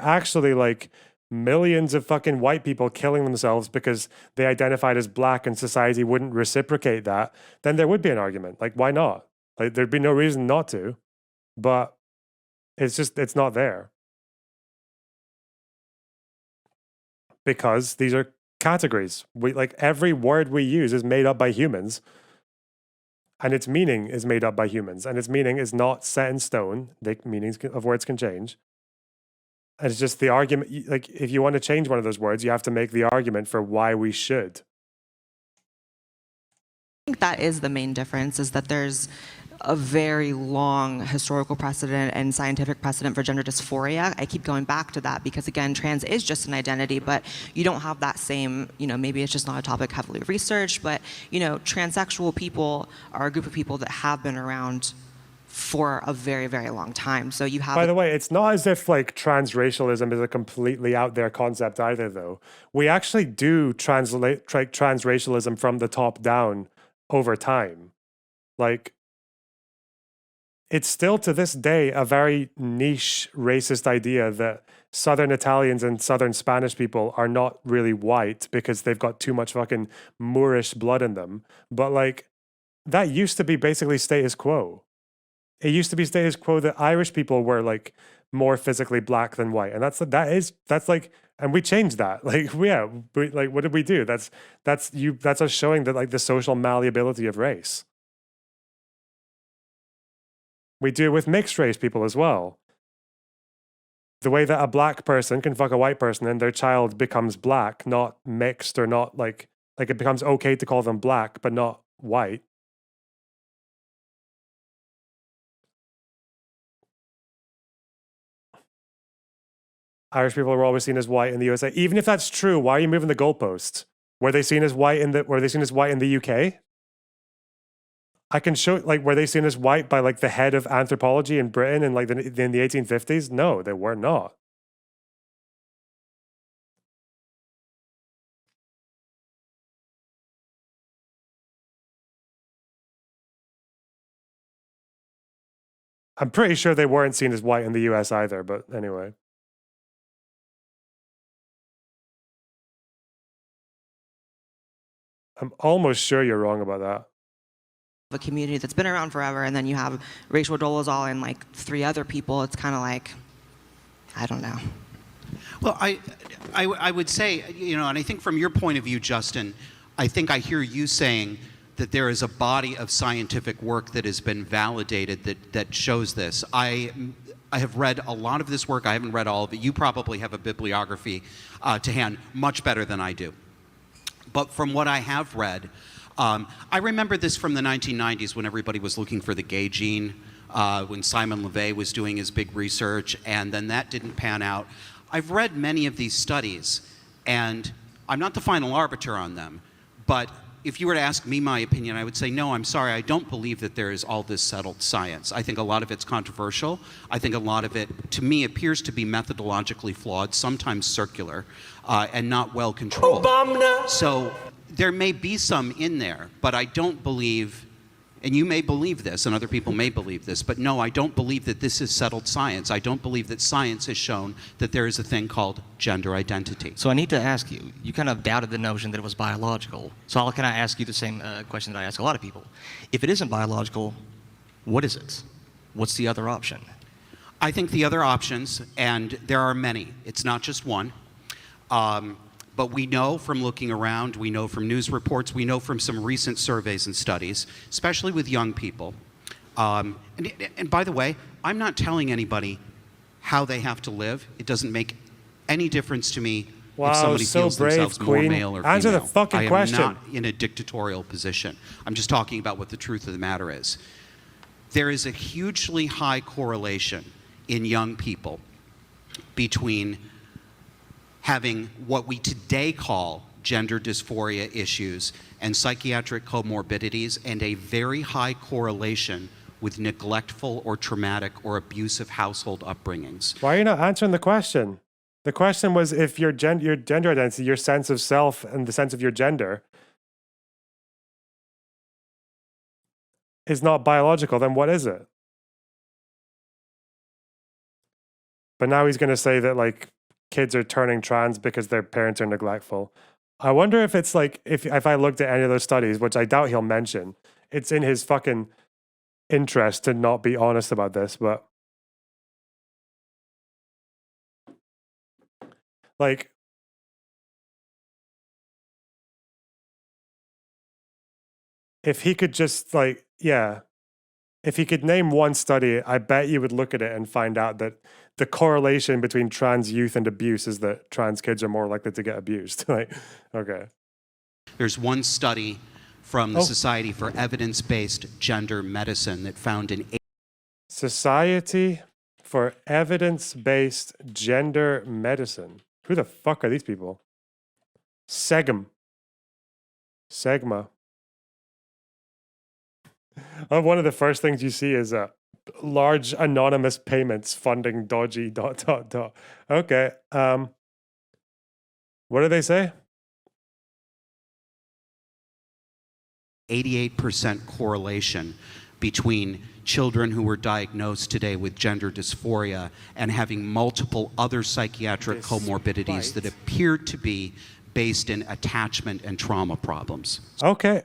actually like millions of fucking white people killing themselves because they identified as black and society wouldn't reciprocate that, then there would be an argument. Like, why not? Like, there'd be no reason not to, but it's not there. Because these are categories. Like every word we use is made up by humans, and its meaning is made up by humans, and its meaning is not set in stone. The meanings of words can change. And it's just the argument, like if you want to change one of those words, you have to make the argument for why we should.
I think that is the main difference, is that there's a very long historical precedent and scientific precedent for gender dysphoria. I keep going back to that because, again, trans is just an identity, but you don't have that same, maybe it's just not a topic heavily researched, but, transsexual people are a group of people that have been around for a very, very long time. So you have.
By the way, it's not as if like transracialism is a completely out there concept either, though. We actually do translate transracialism from the top down over time. Like, it's still to this day a very niche racist idea that Southern Italians and Southern Spanish people are not really white because they've got too much fucking Moorish blood in them. But like, that used to be basically status quo. It used to be status quo that Irish people were like more physically black than white, and that's like, and we changed that. Like, what did we do? That's us showing that like the social malleability of race. We do it with mixed race people as well. The way that a black person can fuck a white person and their child becomes black, not mixed, or not like it becomes okay to call them black but not white. Irish people were always seen as white in the USA. Even if that's true, why are you moving the goalposts? Were they seen as white in the UK? I can show, like, were they seen as white by like the head of anthropology in Britain in like in the 1850s? No, they were not. I'm pretty sure they weren't seen as white in the US either, but anyway. I'm almost sure you're wrong about that.
A community that's been around forever, and then you have Rachel Dolezal and like 3 other people. It's kind of like, I don't know.
Well, I would say, and I think from your point of view, Justin, I think I hear you saying that there is a body of scientific work that has been validated that shows this. I have read a lot of this work. I haven't read all of it. You probably have a bibliography to hand much better than I do. But from what I have read, I remember this from the 1990s when everybody was looking for the gay gene, when Simon LeVay was doing his big research, and then that didn't pan out. I've read many of these studies, and I'm not the final arbiter on them, but if you were to ask me my opinion, I would say, no, I'm sorry, I don't believe that there is all this settled science. I think a lot of it's controversial. I think a lot of it, to me, appears to be methodologically flawed, sometimes circular, and not well controlled. So there may be some in there, but I don't believe And you may believe this, and other people may believe this, but no, I don't believe that this is settled science. I don't believe that science has shown that there is a thing called gender identity.
So I need to ask you, you kind of doubted the notion that it was biological. So can I ask you the same question that I ask a lot of people? If it isn't biological, what is it? What's the other option?
I think the other options, and there are many, it's not just one, but we know from looking around, we know from news reports, we know from some recent surveys and studies, especially with young people. And by the way, I'm not telling anybody how they have to live. It doesn't make any difference to me if somebody feels themselves more male or female.
Answer the fucking question.
I am not in a dictatorial position. I'm just talking about what the truth of the matter is. There is a hugely high correlation in young people between having what we today call gender dysphoria issues and psychiatric comorbidities, and a very high correlation with neglectful or traumatic or abusive household upbringings.
Why are you not answering the question? The question was if your gender identity, your sense of self and the sense of your gender is not biological, then what is it? But now he's going to say that like kids are turning trans because their parents are neglectful. I wonder if it's like, if I looked at any of those studies, which I doubt he'll mention, it's in his fucking interest to not be honest about this, but like, if he could just like, yeah, if he could name one study, I bet you would look at it and find out that the correlation between trans youth and abuse is that trans kids are more likely to get abused. Like, okay.
There's one study from the Society for Evidence-Based Gender Medicine that found an
Society for Evidence-Based Gender Medicine. Who the fuck are these people? Segma. One of the first things you see is large anonymous payments funding dodgy ... Okay. What do they say?
88% correlation between children who were diagnosed today with gender dysphoria and having multiple other psychiatric comorbidities that appeared to be based in attachment and trauma problems.
Okay.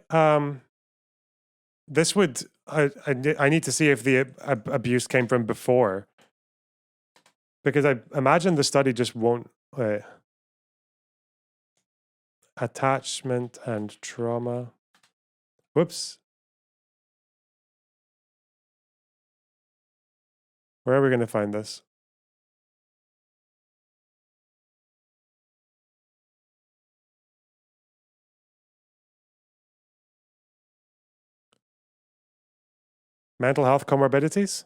This would, I need to see if the abuse came from before. Because I imagine the study just won't, wait. Attachment and trauma. Whoops. Where are we going to find this? Mental health comorbidities?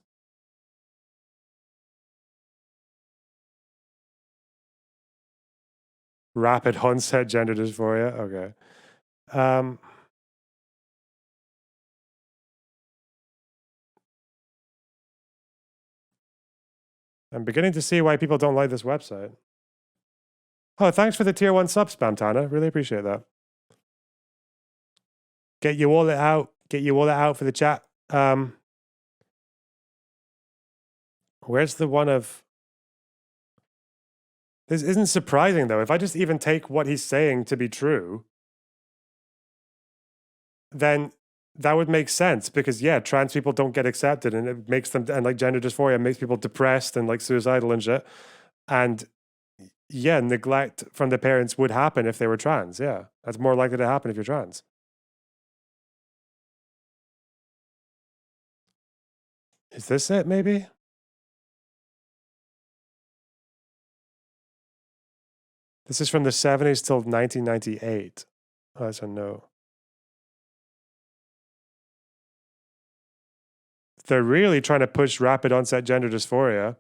Rapid onset gender dysphoria? Okay. I'm beginning to see why people don't like this website. Oh, thanks for the tier 1 sub spam, Tana. Really appreciate that. Get your wallet out. Get your wallet out for the chat. Where's the one of... This isn't surprising, though. If I just even take what he's saying to be true, then that would make sense because, yeah, trans people don't get accepted and it makes them... And, like, gender dysphoria makes people depressed and, like, suicidal and shit. And, yeah, neglect from the parents would happen if they were trans. Yeah, that's more likely to happen if you're trans. Is this it, maybe? This is from the 70s till 1998. Oh, that's a no. They're really trying to push rapid onset gender dysphoria,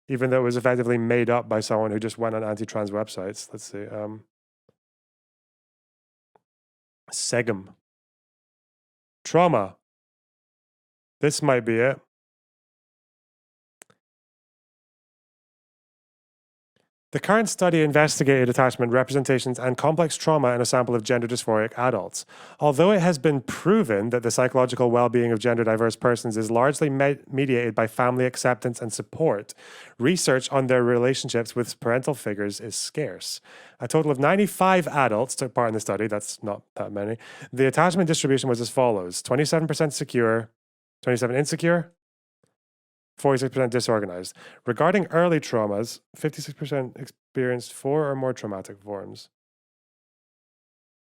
even though it was effectively made up by someone who just went on anti-trans websites. Let's see. Segum. Trauma. This might be it. The current study investigated attachment representations and complex trauma in a sample of gender dysphoric adults. Although it has been proven that the psychological well-being of gender diverse persons is largely mediated by family acceptance and support, research on their relationships with parental figures is scarce. A total of 95 adults took part in the study. That's not that many. The attachment distribution was as follows: 27% secure, 27% insecure, 46% disorganized. Regarding early traumas, 56% experienced 4 or more traumatic forms.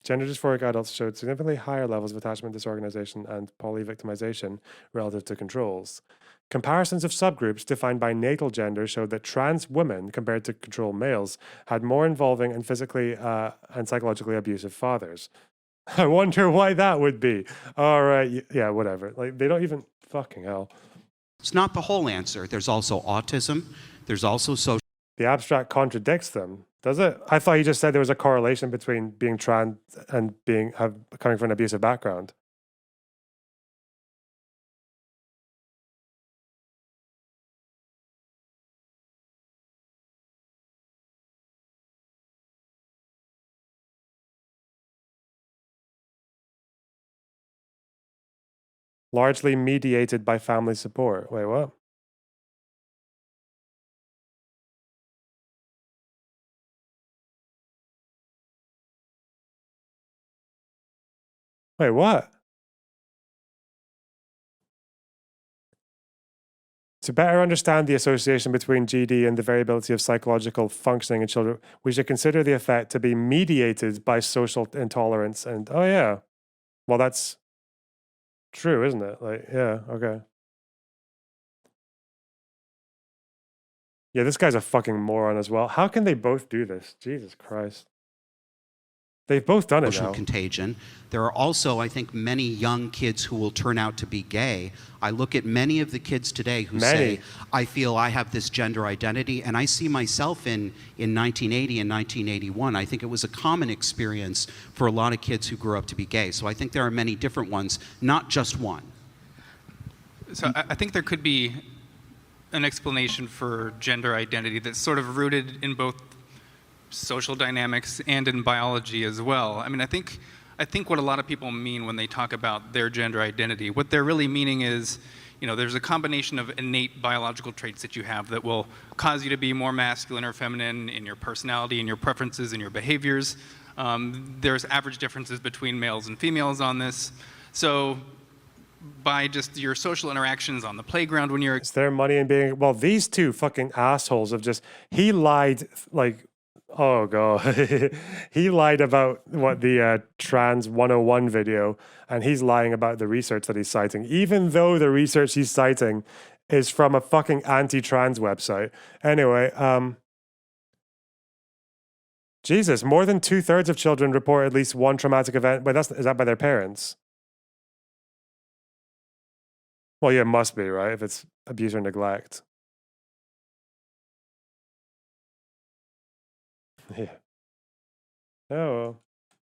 Gender dysphoric adults showed significantly higher levels of attachment disorganization and polyvictimization relative to controls. Comparisons of subgroups defined by natal gender showed that trans women, compared to control males, had more involving and physically and psychologically abusive fathers. I wonder why that would be. All right, yeah, whatever. Like, they don't even, fucking hell.
It's not the whole answer. There's also autism. There's also social.
The abstract contradicts them, does it? I thought you just said there was a correlation between being trans and coming from an abusive background. Largely mediated by family support. Wait, what? Wait, what? To better understand the association between GD and the variability of psychological functioning in children, we should consider the effect to be mediated by social intolerance and, oh yeah, well, that's true, isn't it? Like, yeah, okay. Yeah, this guy's a fucking moron as well. How can they both do this? Jesus Christ. They've both done it
social
now.
Contagion. There are also, I think, many young kids who will turn out to be gay. I look at many of the kids today who say, I feel I have this gender identity, and I see myself in 1980 and 1981. I think it was a common experience for a lot of kids who grew up to be gay. So I think there are many different ones, not just one.
So I think there could be an explanation for gender identity that's sort of rooted in both social dynamics and in biology as well. I mean, I think what a lot of people mean when they talk about their gender identity, what they're really meaning is, you know, there's a combination of innate biological traits that you have that will cause you to be more masculine or feminine in your personality, in your preferences, in your behaviors. There's average differences between males and females on this. So by just your social interactions on the playground when you're...
It's their money and being... Well, these two fucking assholes have just... He lied, like... Oh, God. He lied about what the Trans 101 video, and he's lying about the research that he's citing, even though the research he's citing is from a fucking anti-trans website. Anyway, Jesus, more than 2/3 of children report at least one traumatic event. But is that by their parents? Well, yeah, it must be, right? If it's abuse or neglect. Yeah. Oh, well.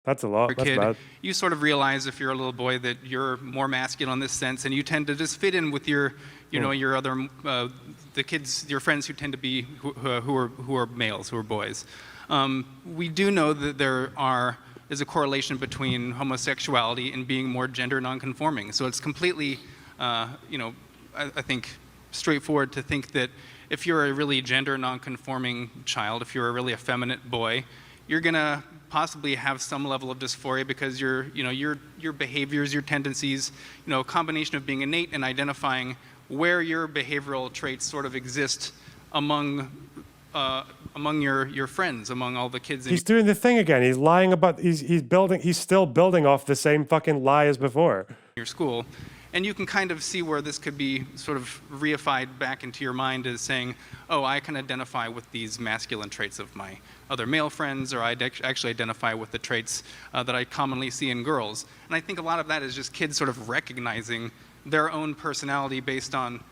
That's a lot. That's
kid,
bad.
you sort of realize if you're a little boy that you're more masculine in this sense, and you tend to just fit in with your, you know, your other, the kids, your friends who tend to be who are males, who are boys. We do know that there is a correlation between homosexuality and being more gender nonconforming. So it's completely, you know, I think straightforward to think that if you're a really gender nonconforming child, if you're a really effeminate boy, you're gonna possibly have some level of dysphoria because your behaviors, your tendencies, you know, a combination of being innate and identifying where your behavioral traits sort of exist among your friends, among all the kids.
He's doing the thing again. He's lying about. He's still building off the same fucking lie as before.
Your school. And you can kind of see where this could be sort of reified back into your mind as saying, oh, I can identify with these masculine traits of my other male friends, or I actually identify with the traits that I commonly see in girls. And I think a lot of that is just kids sort of recognizing their own personality based on,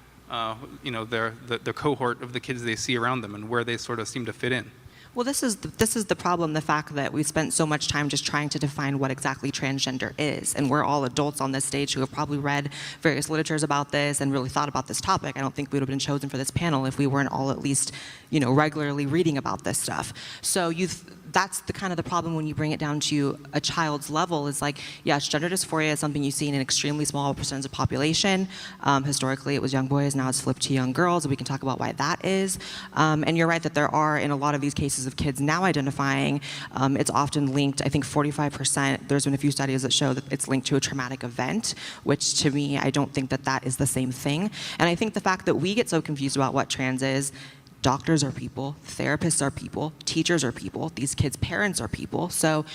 you know, the cohort of the kids they see around them and where they sort of seem to fit in.
Well, this is the problem, the fact that we spent so much time just trying to define what exactly transgender is. And we're all adults on this stage who have probably read various literatures about this and really thought about this topic. I don't think we would have been chosen for this panel if we weren't all at least, regularly reading about this stuff. So that's the kind of the problem when you bring it down to a child's level is like, yes, gender dysphoria is something you see in an extremely small percentage of population. Historically, it was young boys, now it's flipped to young girls, and we can talk about why that is. And you're right that there are, in a lot of these cases of kids now identifying, it's often linked, I think 45%, there's been a few studies that show that it's linked to a traumatic event, which to me, I don't think that that is the same thing. And I think the fact that we get so confused about what trans is, doctors are people, therapists are people, teachers are people, these kids' parents are people. So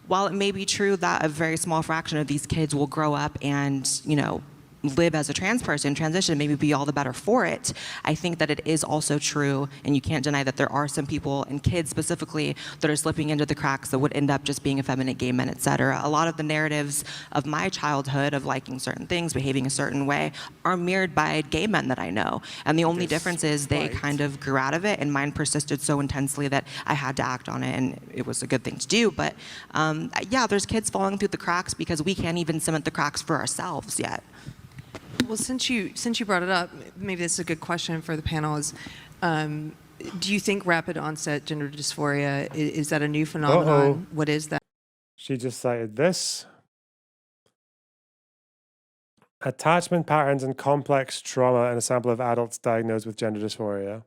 while it may be true that a very small fraction of these kids will grow up and, live as a trans person, transition, maybe be all the better for it, I think that it is also true, and you can't deny that there are some people, and kids specifically, that are slipping into the cracks that would end up just being effeminate gay men, etc. A lot of the narratives of my childhood of liking certain things, behaving a certain way, are mirrored by gay men that I know. And the only difference is they kind of grew out of it, and mine persisted so intensely that I had to act on it, and it was a good thing to do. But yeah, there's kids falling through the cracks because we can't even cement the cracks for ourselves yet.
Well, since you brought it up, maybe this is a good question for the panel. Is do you think rapid onset gender dysphoria is that a new phenomenon? What is that?
She just cited this. Attachment patterns and complex trauma in a sample of adults diagnosed with gender dysphoria.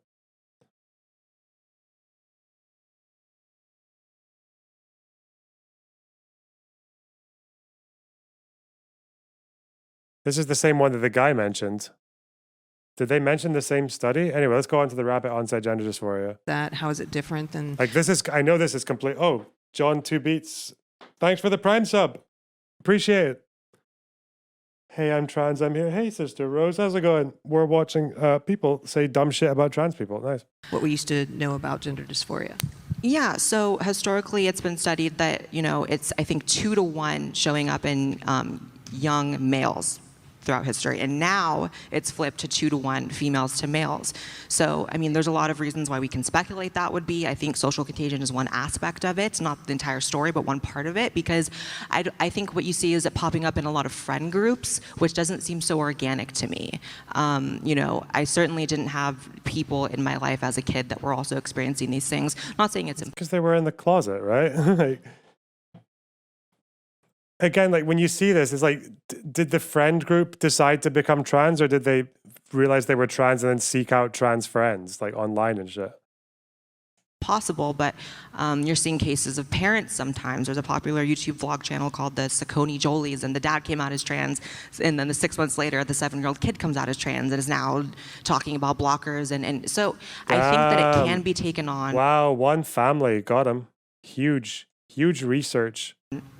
This is the same one that the guy mentioned. Did they mention the same study? Anyway, let's go on to the rapid onset gender dysphoria.
How is it different than...
Like this is, I know this is complete. Oh, John 2 Beats. Thanks for the Prime sub. Appreciate it. Hey, I'm trans, I'm here. Hey, Sister Rose, how's it going? We're watching people say dumb shit about trans people. Nice.
What we used to know about gender dysphoria.
Yeah, so historically it's been studied that, it's, I think, 2 to 1 showing up in young males throughout history. And now it's flipped to 2 to 1 females to males. So, I mean, there's a lot of reasons why we can speculate that would be. I think social contagion is one aspect of it, not the entire story, but one part of it, because I think what you see is it popping up in a lot of friend groups, which doesn't seem so organic to me. I certainly didn't have people in my life as a kid that were also experiencing these things. Not saying it's
because they were in the closet, right? Like, again, like when you see this, it's like, did the friend group decide to become trans, or did they realize they were trans and then seek out trans friends, like online and shit?
Possible, but you're seeing cases of parents sometimes. There's a popular YouTube vlog channel called the Saucony Jolies, and the dad came out as trans, and then the 6 months later, the 7-year-old kid comes out as trans and is now talking about blockers, and so I think that it can be taken on.
Wow, one family, got him. Huge research.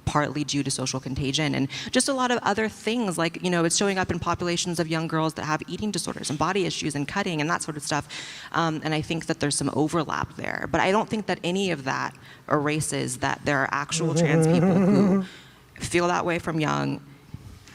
Partly due to social contagion and just a lot of other things, like, it's showing up in populations of young girls that have eating disorders and body issues and cutting and that sort of stuff. And I think that there's some overlap there. But I don't think that any of that erases that there are actual trans people who feel that way from young,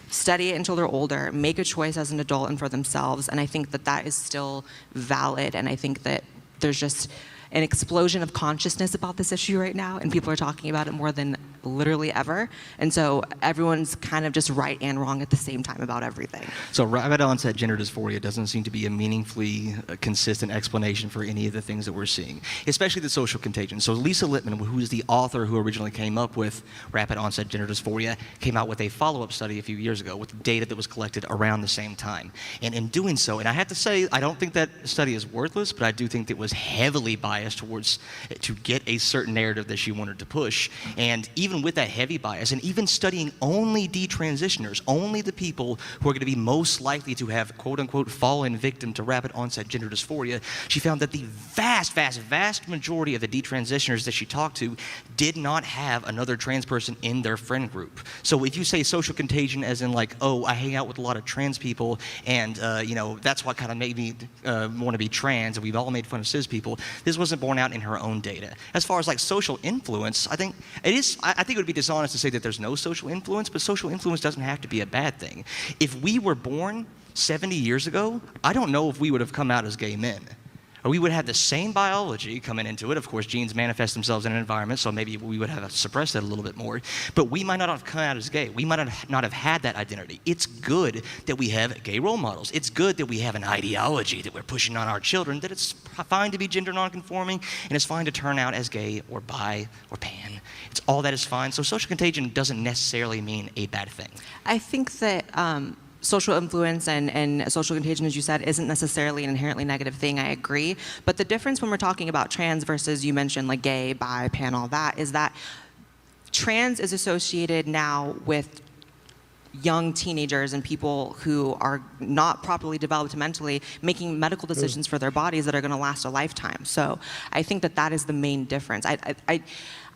study it until they're older, make a choice as an adult and for themselves. And I think that that is still valid. And I think that there's just an explosion of consciousness about this issue right now, and people are talking about it more than literally ever. And so everyone's kind of just right and wrong at the same time about everything.
So rapid onset gender dysphoria doesn't seem to be a meaningfully consistent explanation for any of the things that we're seeing, especially the social contagion. So Lisa Lippman, who's the author who originally came up with rapid onset gender dysphoria, came out with a follow-up study a few years ago with data that was collected around the same time. And in doing so, and I have to say, I don't think that study is worthless, but I do think it was heavily biased towards to get a certain narrative that she wanted to push. And even with that heavy bias, and even studying only detransitioners, only the people who are going to be most likely to have quote-unquote fallen victim to rapid onset gender dysphoria, she found that the vast majority of the detransitioners that she talked to did not have another trans person in their friend group. So if you say social contagion as in like, oh, I hang out with a lot of trans people and that's what kind of made me want to be trans, and we've all made fun of cis people, this wasn't borne out in her own data. As far as like social influence, I think it would be dishonest to say that there's no social influence, but social influence doesn't have to be a bad thing. If we were born 70 years ago, I don't know if we would have come out as gay men. we would have the same biology coming into it. Of course, genes manifest themselves in an environment, so maybe we would have suppressed that a little bit more. But we might not have come out as gay. We might not have had that identity. It's good that we have gay role models. It's good that we have an ideology that we're pushing on our children, that it's fine to be gender nonconforming, and it's fine to turn out as gay or bi or pan. It's all that is fine. So social contagion doesn't necessarily mean a bad thing.
I think that social influence and social contagion, as you said, isn't necessarily an inherently negative thing. I agree. But the difference when we're talking about trans versus, you mentioned like gay, bi, pan, all that, is that trans is associated now with young teenagers and people who are not properly developed mentally making medical decisions for their bodies that are going to last a lifetime. So I think that that is the main difference.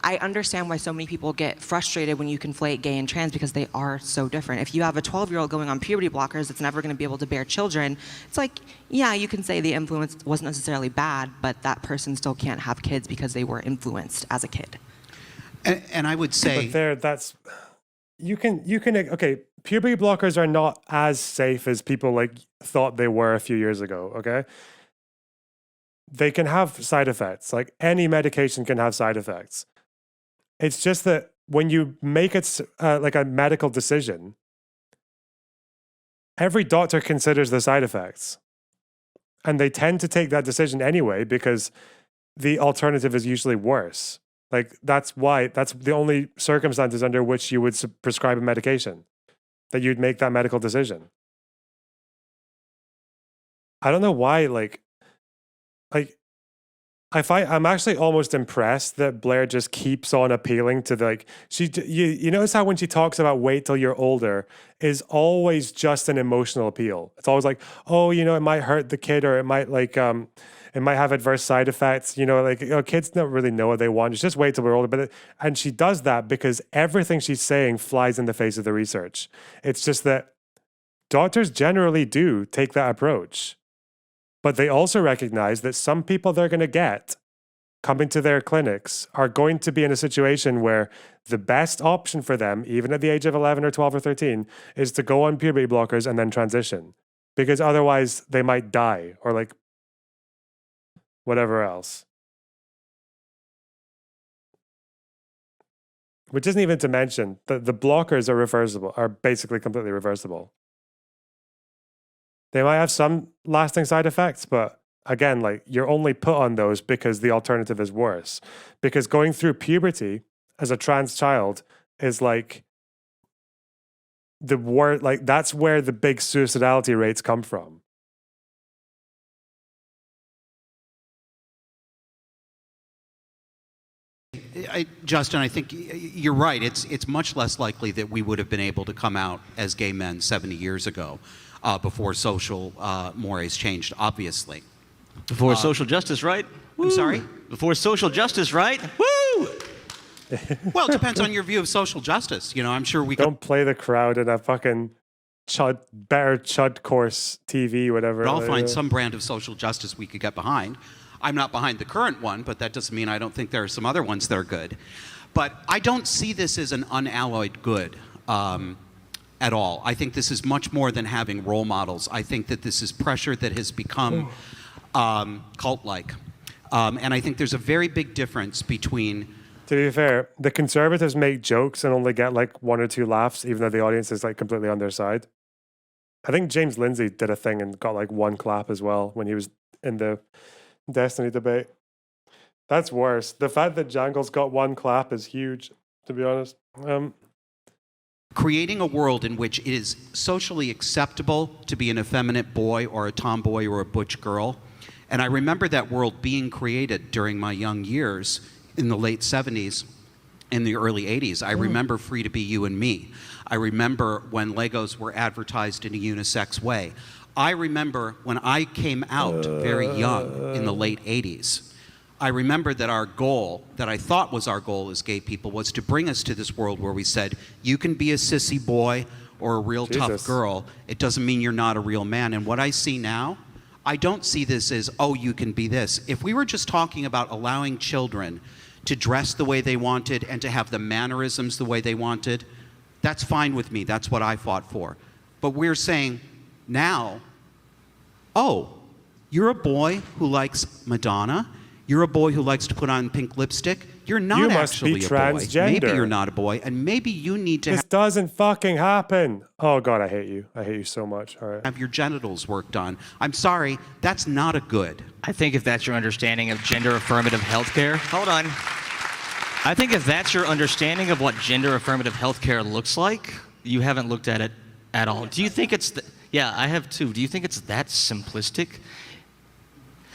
I understand why so many people get frustrated when you conflate gay and trans, because they are so different. If you have a 12-year-old going on puberty blockers that's never going to be able to bear children, it's like, yeah, you can say the influence wasn't necessarily bad, but that person still can't have kids because they were influenced as a kid.
And I would say,
but you can okay, puberty blockers are not as safe as people like thought they were a few years ago. Okay, they can have side effects. Like any medication can have side effects. It's just that when you make it like a medical decision, every doctor considers the side effects. And they tend to take that decision anyway because the alternative is usually worse. Like that's the only circumstances under which you would prescribe a medication, that you'd make that medical decision. I don't know why, I'm actually almost impressed that Blaire just keeps on appealing to you notice how when she talks about wait till you're older is always just an emotional appeal. It's always like, oh, it might hurt the kid, or it might it might have adverse side effects. Kids don't really know what they want. Just wait till we're older. And she does that because everything she's saying flies in the face of the research. It's just that doctors generally do take that approach. But they also recognize that some people they're going to get coming to their clinics are going to be in a situation where the best option for them, even at the age of 11 or 12 or 13, is to go on puberty blockers and then transition. Because otherwise they might die or whatever else. Which isn't even to mention that the blockers are basically completely reversible. They might have some lasting side effects, but again, you're only put on those because the alternative is worse. Because going through puberty as a trans child is that's where the big suicidality rates come from.
Justin, I think you're right. It's much less likely that we would have been able to come out as gay men 70 years ago. Before social mores changed, obviously.
Before social justice, right?
Woo. I'm sorry?
Before social justice, right? Woo!
Well, it depends on your view of social justice. I'm sure we
don't play the crowd in a fucking better chud course TV, whatever.
But I'll find some brand of social justice we could get behind. I'm not behind the current one, but that doesn't mean I don't think there are some other ones that are good. But I don't see this as an unalloyed good. At all. I think this is much more than having role models. I think that this is pressure that has become cult-like. And I think there's a very big difference between...
To be fair, the conservatives make jokes and only get 1 or 2 laughs, even though the audience is completely on their side. I think James Lindsay did a thing and got 1 clap as well when he was in the Destiny debate. That's worse. The fact that Jangles got 1 clap is huge, to be honest.
Creating a world in which it is socially acceptable to be an effeminate boy or a tomboy or a butch girl. And I remember that world being created during my young years in the late 70s, in the early 80s. I remember Free to Be You and Me. I remember when Legos were advertised in a unisex way. I remember when I came out very young in the late 80s. I remember that our goal, that I thought was our goal as gay people, was to bring us to this world where we said, you can be a sissy boy or a real tough girl. It doesn't mean you're not a real man. And what I see now, I don't see this as, oh, you can be this. If we were just talking about allowing children to dress the way they wanted and to have the mannerisms the way they wanted, that's fine with me. That's what I fought for. But we're saying now, oh, You're a boy who likes Madonna. You're a boy who likes to put on pink lipstick. You're not
You must
actually
be
a boy.
transgender.
Maybe you're not a boy, and maybe you need to
This doesn't fucking happen. Oh God, I hate you. I hate you so much. All right.
have your genitals worked on. I'm sorry, that's not a good.
I think if that's your understanding of gender affirmative healthcare, hold on. I think if that's your understanding of what gender affirmative healthcare looks like, you haven't looked at it at all. Do you think it's, yeah, I have too. Do you think it's that simplistic?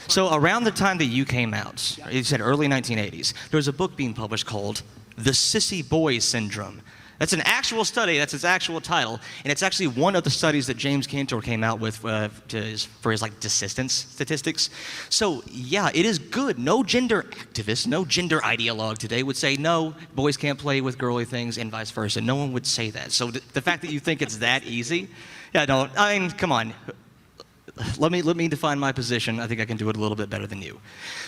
So around the time that you came out, you said early 1980s, there was a book being published called The Sissy Boy Syndrome. That's an actual study, that's its actual title, and it's actually one of the studies that James Cantor came out with for his like desistance statistics. So yeah, it is good. No gender activist, no gender ideologue today would say, no, boys can't play with girly things and vice versa. No one would say that. So the fact that you think it's that easy, yeah, no, I mean, come on. Let me define my position. I think I can do it a little bit better than you.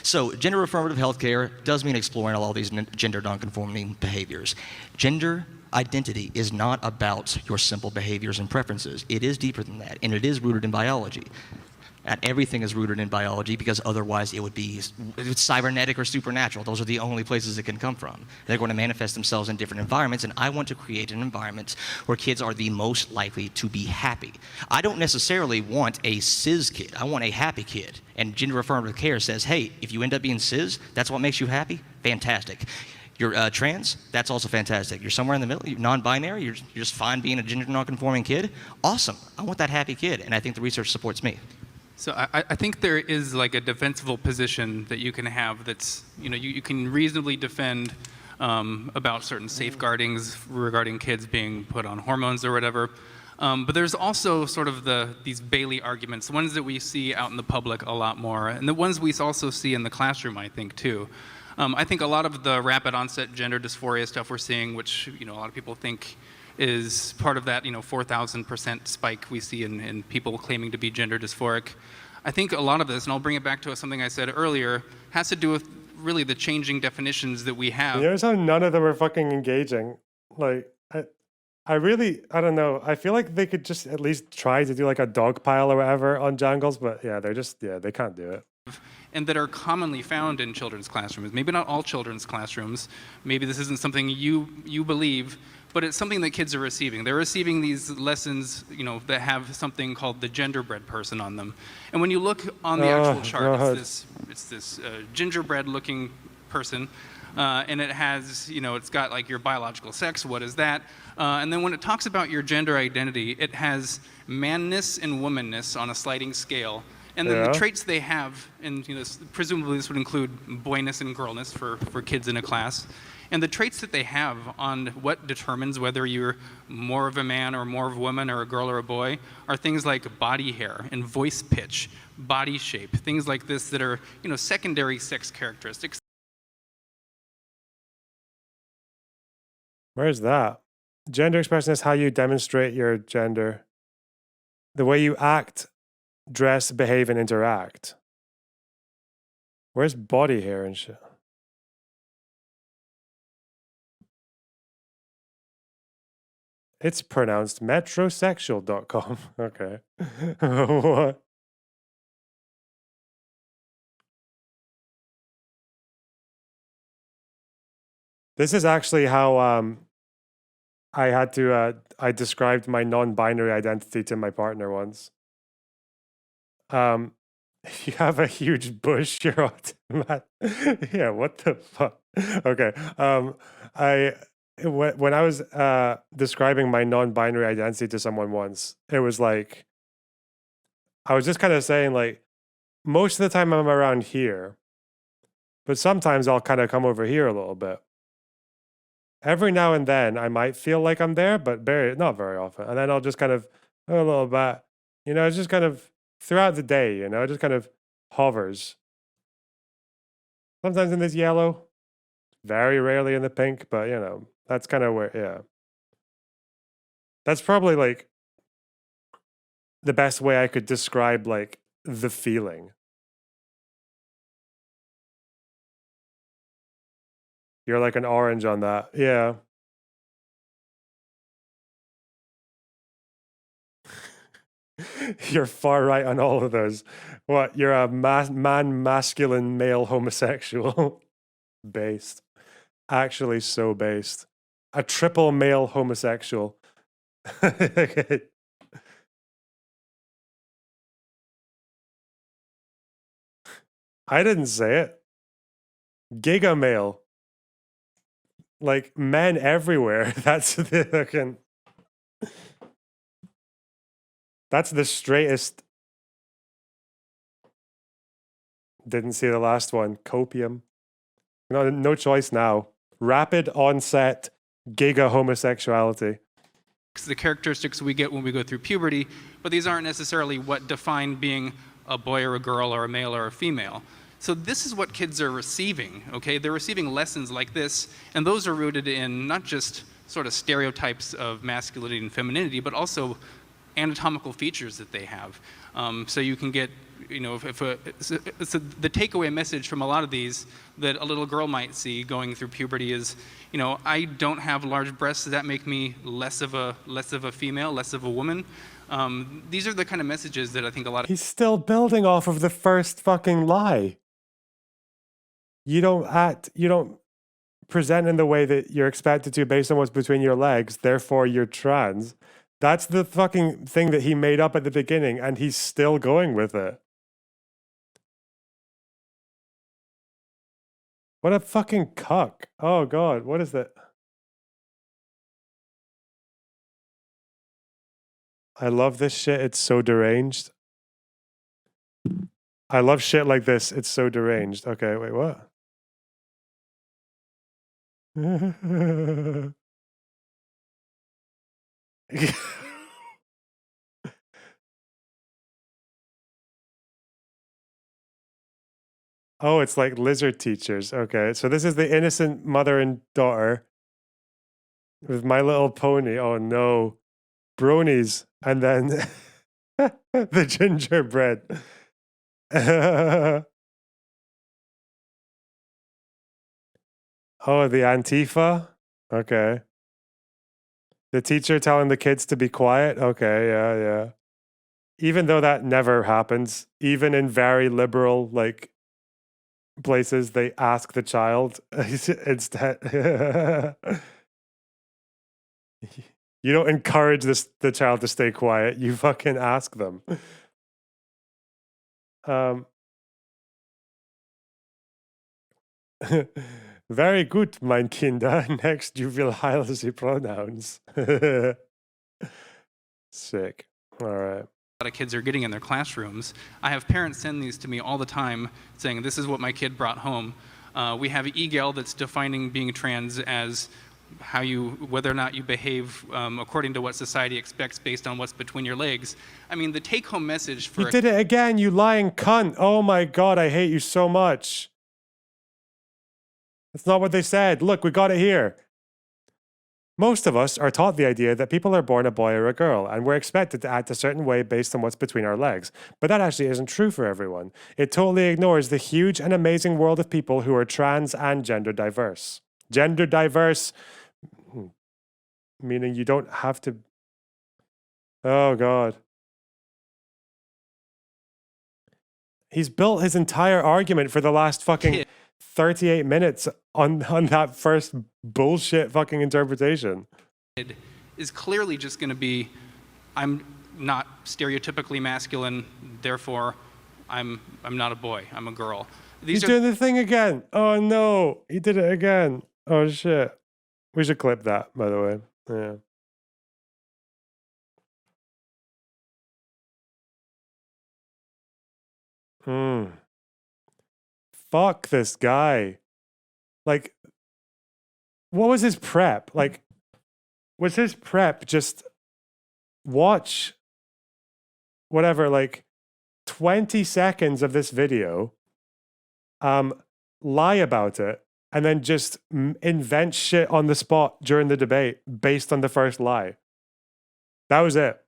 So gender affirmative healthcare does mean exploring all these gender nonconforming behaviors. Gender identity is not about your simple behaviors and preferences. It is deeper than that, and it is rooted in biology. And everything is rooted in biology because otherwise it's cybernetic or supernatural. Those are the only places it can come from. They're going to manifest themselves in different environments, and I want to create an environment where kids are the most likely to be happy. I don't necessarily want a cis kid. I want a happy kid. And gender affirmative care says, hey, if you end up being cis, that's what makes you happy? Fantastic. You're trans, that's also fantastic. You're somewhere in the middle, you're non-binary, you're just fine being a gender non-conforming kid? Awesome. I want that happy kid, and I think the research supports me.
So I think there is like a defensible position that you can have that's, you can reasonably defend about certain safeguardings regarding kids being put on hormones or whatever. But there's also sort of these Bailey arguments, the ones that we see out in the public a lot more, and the ones we also see in the classroom, I think, too. I think a lot of the rapid onset gender dysphoria stuff we're seeing, which a lot of people think is part of that 4,000% spike we see in people claiming to be gender dysphoric. I think a lot of this, and I'll bring it back to something I said earlier, has to do with really the changing definitions that we have.
Notice how none of them are fucking engaging. Like, I don't know. I feel like they could just at least try to do like a dog pile or whatever on Jangles, but yeah, they can't do it.
And that are commonly found in children's classrooms. Maybe not all children's classrooms. Maybe this isn't something you believe, but it's something that kids are receiving. They're receiving these lessons, that have something called the genderbread person on them. And when you look on the actual chart, it's this gingerbread-looking person, and it has, it's got like your biological sex. What is that? And then when it talks about your gender identity, it has manness and womanness on a sliding scale. And then the traits they have, and presumably this would include boyness and girlness for kids in a class, and the traits that they have on what determines whether you're more of a man or more of a woman or a girl or a boy are things like body hair and voice pitch, body shape, things like this that are secondary sex characteristics.
Where's that? Gender expression is how you demonstrate your gender. The way you act, dress, behave, and interact. Where's body hair and shit? It's pronounced metrosexual.com. Okay. What? This is actually how I described my non-binary identity to my partner once. If you have a huge bush, you're automatic. Yeah, what the fuck? Okay. When I was describing my non-binary identity to someone once, it was like, I was just kind of saying like, most of the time I'm around here, but sometimes I'll kind of come over here a little bit. Every now and then I might feel like I'm there, but not very often. And then I'll just kind of a little bit, it's just kind of throughout the day, it just kind of hovers. Sometimes in this yellow, very rarely in the pink, but that's kind of where, yeah. That's probably like the best way I could describe like the feeling. You're like an orange on that. Yeah. You're far right on all of those. What? You're a masculine male homosexual. Based. Actually, so based. A triple male homosexual. Okay. I didn't say it. Giga male. Like men everywhere. That's the fucking. That's the straightest. Didn't see the last one. Copium. No choice now. Rapid onset giga homosexuality.
The characteristics we get when we go through puberty, but these aren't necessarily what define being a boy or a girl or a male or a female. So this is what kids are receiving, okay? They're receiving lessons like this, and those are rooted in not just sort of stereotypes of masculinity and femininity, but also anatomical features that they have. So you can get, you know, so the takeaway message from a lot of these that a little girl might see going through puberty is, you know, I don't have large breasts. Does that make me less of a female, less of a woman? These are the kind of messages that I think a lot of.
He's still building off of the first fucking lie. You don't present in the way that you're expected to based on what's between your legs, therefore you're trans. That's the fucking thing that he made up at the beginning, and he's still going with it. What a fucking cuck. Oh god, what is that? I love this shit, it's so deranged. I love shit like this, it's so deranged. Okay, wait, what? Oh, it's like lizard teachers. Okay, so this is the innocent mother and daughter with My Little Pony. Oh no. Bronies. And then the gingerbread. Oh, the Antifa? Okay. The teacher telling the kids to be quiet? Okay, yeah. Even though that never happens, even in very liberal, like, places, they ask the child instead. You don't encourage the child to stay quiet. You fucking ask them. Very good, mein Kinder. Next, you will heil the pronouns. Sick. All right.
A lot of kids are getting in their classrooms. I have parents send these to me all the time saying, this is what my kid brought home. We have EGAL that's defining being trans as whether or not you behave according to what society expects based on what's between your legs. I mean, the take-home message for—
You did it again, you lying cunt. Oh my god, I hate you so much. That's not what they said. Look, we got it here. Most of us are taught the idea that people are born a boy or a girl, and we're expected to act a certain way based on what's between our legs. But that actually isn't true for everyone. It totally ignores the huge and amazing world of people who are trans and gender diverse. Gender diverse, meaning you don't have to... Oh, God. He's built his entire argument for the last fucking 38 minutes on that first bullshit fucking interpretation.
Is clearly just going to be, I'm not stereotypically masculine, therefore I'm not a boy, I'm a girl.
He's doing the thing again. Oh no, he did it again. Oh shit. We should clip that, by the way. Yeah. Fuck this guy. Like, what was his prep? Like, was his prep just watch whatever, like 20 seconds of this video, lie about it, and then just invent shit on the spot during the debate based on the first lie? That was it.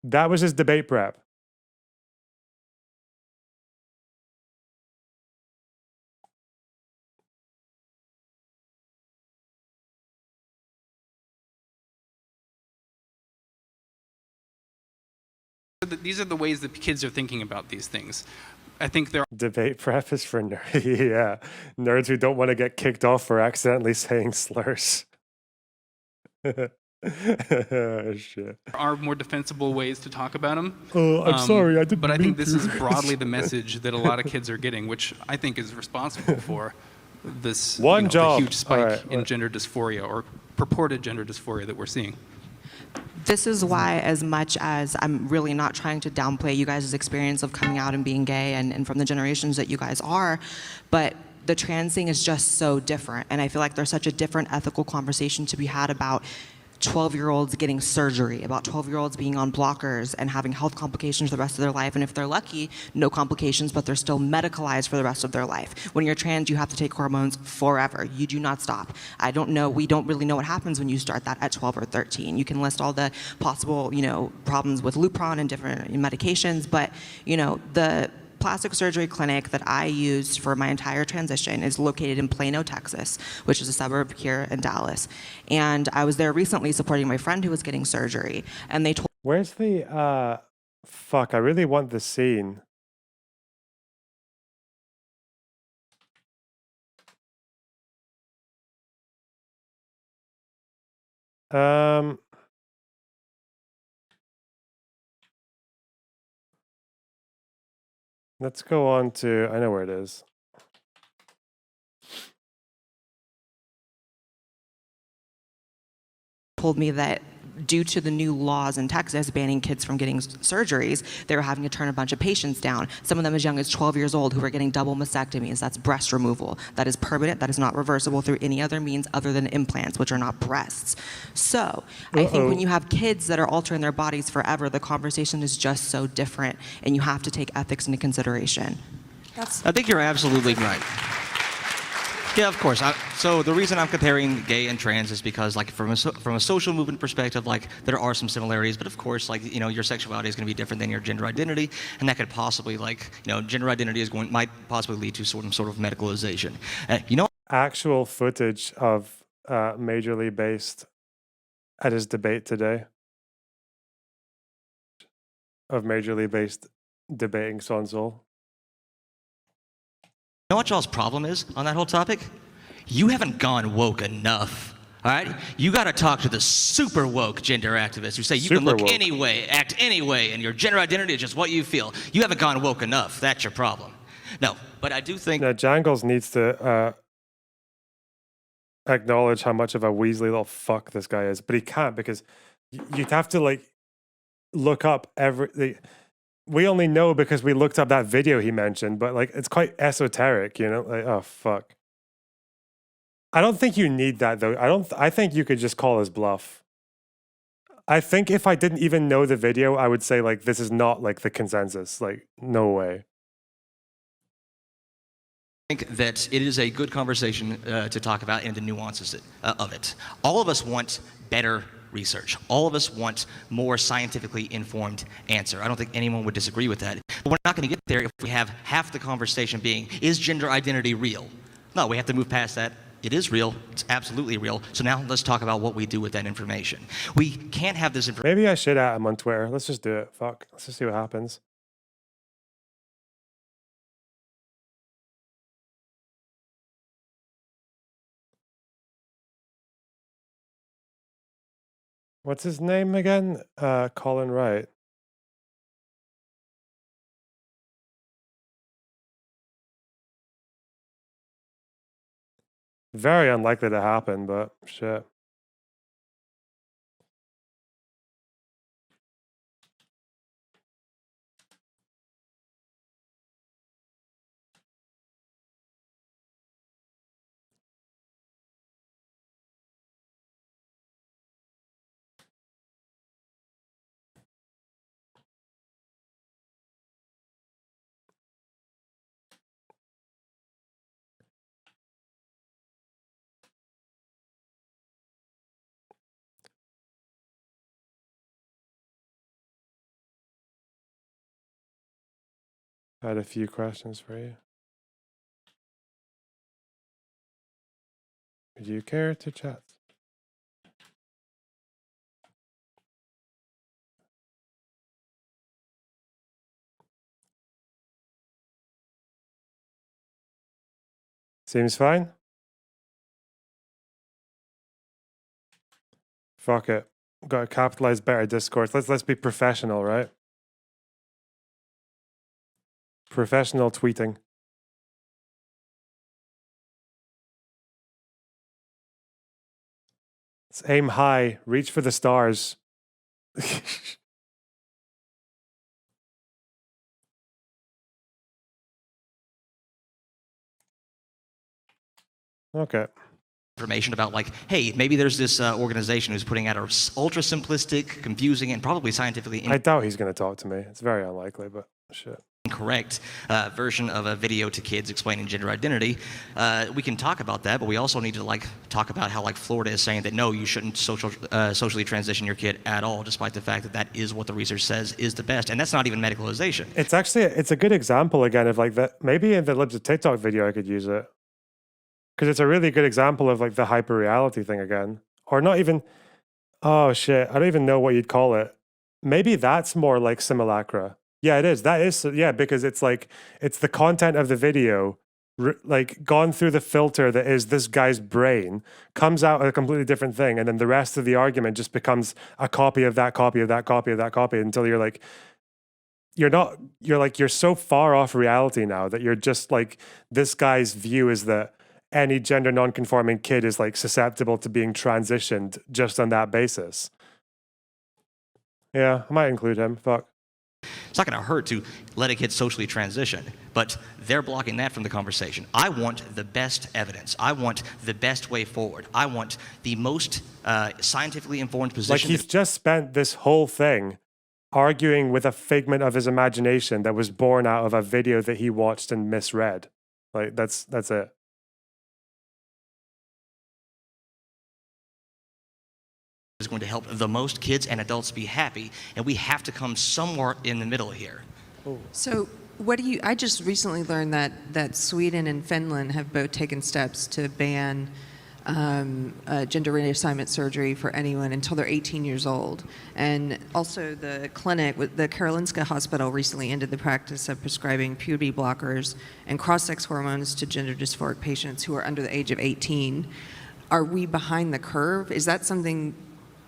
That was his debate prep.
These are the ways that kids are thinking about these things. I think there
Debate prep is for nerds. Yeah, nerds who don't want to get kicked off for accidentally saying slurs. Shit.
are more defensible ways to talk about them.
Oh, I'm sorry, I didn't
But I
mean
think this
to.
is broadly the message that a lot of kids are getting, which I think is responsible for this
One
the
job.
huge spike
All right.
in gender dysphoria or purported gender dysphoria that we're seeing.
This is why, as much as I'm really not trying to downplay you guys' experience of coming out and being gay and from the generations that you guys are, but the trans thing is just so different. And I feel like there's such a different ethical conversation to be had about 12-year-olds getting surgery, about 12-year-olds being on blockers and having health complications for the rest of their life. And if they're lucky, no complications, but they're still medicalized for the rest of their life. When you're trans, you have to take hormones forever. You do not stop. I don't know, we don't really know what happens when you start that at 12 or 13. You can list all the possible, problems with Lupron and different medications, but, the plastic surgery clinic that I used for my entire transition is located in Plano, Texas, which is a suburb here in Dallas. And I was there recently supporting my friend who was getting surgery, and they told
Where's the fuck? I really want the scene. Let's go on to, I know where it is.
told me that due to the new laws in Texas banning kids from getting surgeries, they were having to turn a bunch of patients down. Some of them as young as 12 years old who were getting double mastectomies. That's breast removal. That is permanent. That is not reversible through any other means other than implants, which are not breasts. So I think when you have kids that are altering their bodies forever, the conversation is just so different, and you have to take ethics into consideration.
I think you're absolutely right. Yeah, of course. So the reason I'm comparing gay and trans is because, like, from a social movement perspective, like, there are some similarities, but of course, like, your sexuality is going to be different than your gender identity, and that could possibly, like, gender identity might possibly lead to some sort of medicalization.
Actual footage of Majorly Based at his debate today. Of Majorly Based debating Sonsul.
You know what y'all's problem is on that whole topic? You haven't gone woke enough. All right? You got to talk to the super woke gender activists who say you can look any way, act any way, and your gender identity is just what you feel. You haven't gone woke enough. That's your problem. No, but I do think...
Now, Jangles needs to acknowledge how much of a Weasley little fuck this guy is, but he can't because you'd have to, like, look up we only know because we looked up that video he mentioned, but, like, it's quite esoteric, like, oh fuck. I don't think you need that though. I think you could just call his bluff. I think if I didn't even know the video, I would say, like, this is not, like, the consensus. Like, no way.
I think that it is a good conversation to talk about and the nuances of it. All of us want better research. All of us want more scientifically informed answer. I don't think anyone would disagree with that. But we're not going to get there if we have half the conversation being, is gender identity real? No, we have to move past that. It is real. It's absolutely real. So now let's talk about what we do with that information. We can't have this information.
Maybe I should at him on Twitter. Let's just do it. Fuck. Let's just see what happens. What's his name again? Colin Wright. Very unlikely to happen, but shit. I had a few questions for you. Would you care to chat? Seems fine. Fuck it. Got to capitalize better discourse. Let's be professional, right? Professional tweeting. Let's aim high. Reach for the stars. Okay.
Information about like, hey, maybe there's this organization who's putting out a ultra simplistic, confusing, and probably scientifically
I doubt he's going to talk to me. It's very unlikely, but shit.
incorrect version of a video to kids explaining gender identity. We can talk about that, but we also need to like talk about how like Florida is saying that no, you shouldn't socially transition your kid at all, despite the fact that that is what the research says is the best, and that's not even medicalization.
It's actually it's a good example again of like that. Maybe in the Libs of TikTok video I could use it. Because it's a really good example of like the hyper reality thing again. Or not even, oh shit, I don't even know what you'd call it. Maybe that's more like simulacra. Yeah, it is. That is, yeah, because it's like, it's the content of the video, like gone through the filter that is this guy's brain, comes out a completely different thing. And then the rest of the argument just becomes a copy of that copy of that copy of that copy until you're like, you're so far off reality now that you're just like, this guy's view is that any gender non-conforming kid is like susceptible to being transitioned just on that basis. Yeah, I might include him. Fuck.
It's not going to hurt to let a kid socially transition, but they're blocking that from the conversation. I want the best evidence. I want the best way forward. I want the most scientifically informed position.
Like he's just spent this whole thing arguing with a figment of his imagination that was born out of a video that he watched and misread. Like that's it.
Is going to help the most kids and adults be happy, and we have to come somewhere in the middle here.
So what do you, I just recently learned that Sweden and Finland have both taken steps to ban gender reassignment surgery for anyone until they're 18 years old. And also the clinic, the Karolinska Hospital recently ended the practice of prescribing puberty blockers and cross-sex hormones to gender dysphoric patients who are under the age of 18. Are we behind the curve? Is that something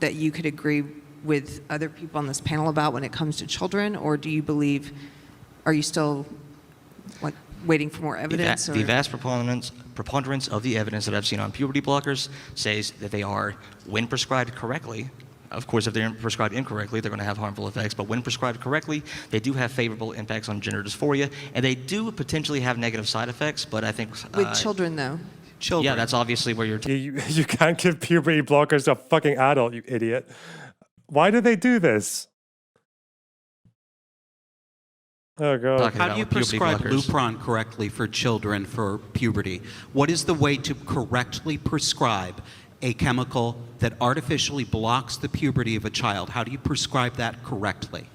that you could agree with other people on this panel about when it comes to children, or do you believe, are you still like waiting for more evidence?
The vast preponderance of the evidence that I've seen on puberty blockers says that they are, when prescribed correctly, of course if they're prescribed incorrectly, they're going to have harmful effects, but when prescribed correctly, they do have favorable impacts on gender dysphoria, and they do potentially have negative side effects, but I think...
with children though?
Children. Yeah, that's obviously where you're...
You can't give puberty blockers to a fucking adult, you idiot. Why do they do this? Oh, God.
How do you prescribe Lupron correctly for children for puberty? What is the way to correctly prescribe a chemical that artificially blocks the puberty of a child? How do you prescribe that correctly?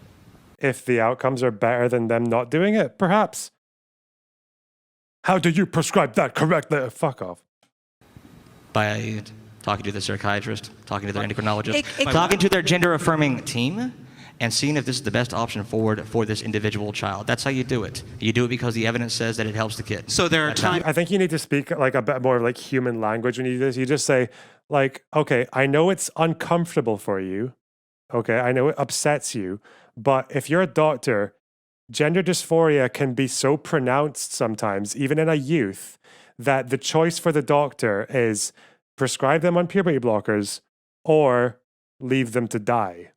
If the outcomes are better than them not doing it, perhaps. How do you prescribe that correctly? Fuck off.
By talking to the psychiatrist, talking to their endocrinologist, talking to their gender-affirming team, and seeing if this is the best option forward for this individual child. That's how you do it. You do it because the evidence says that it helps the kid.
So there are times...
I think you need to speak like a bit more like human language when you do this. You just say like, okay, I know it's uncomfortable for you. Okay, I know it upsets you. But if you're a doctor, gender dysphoria can be so pronounced sometimes, even in a youth, that the choice for the doctor is prescribe them on puberty blockers or leave them to die.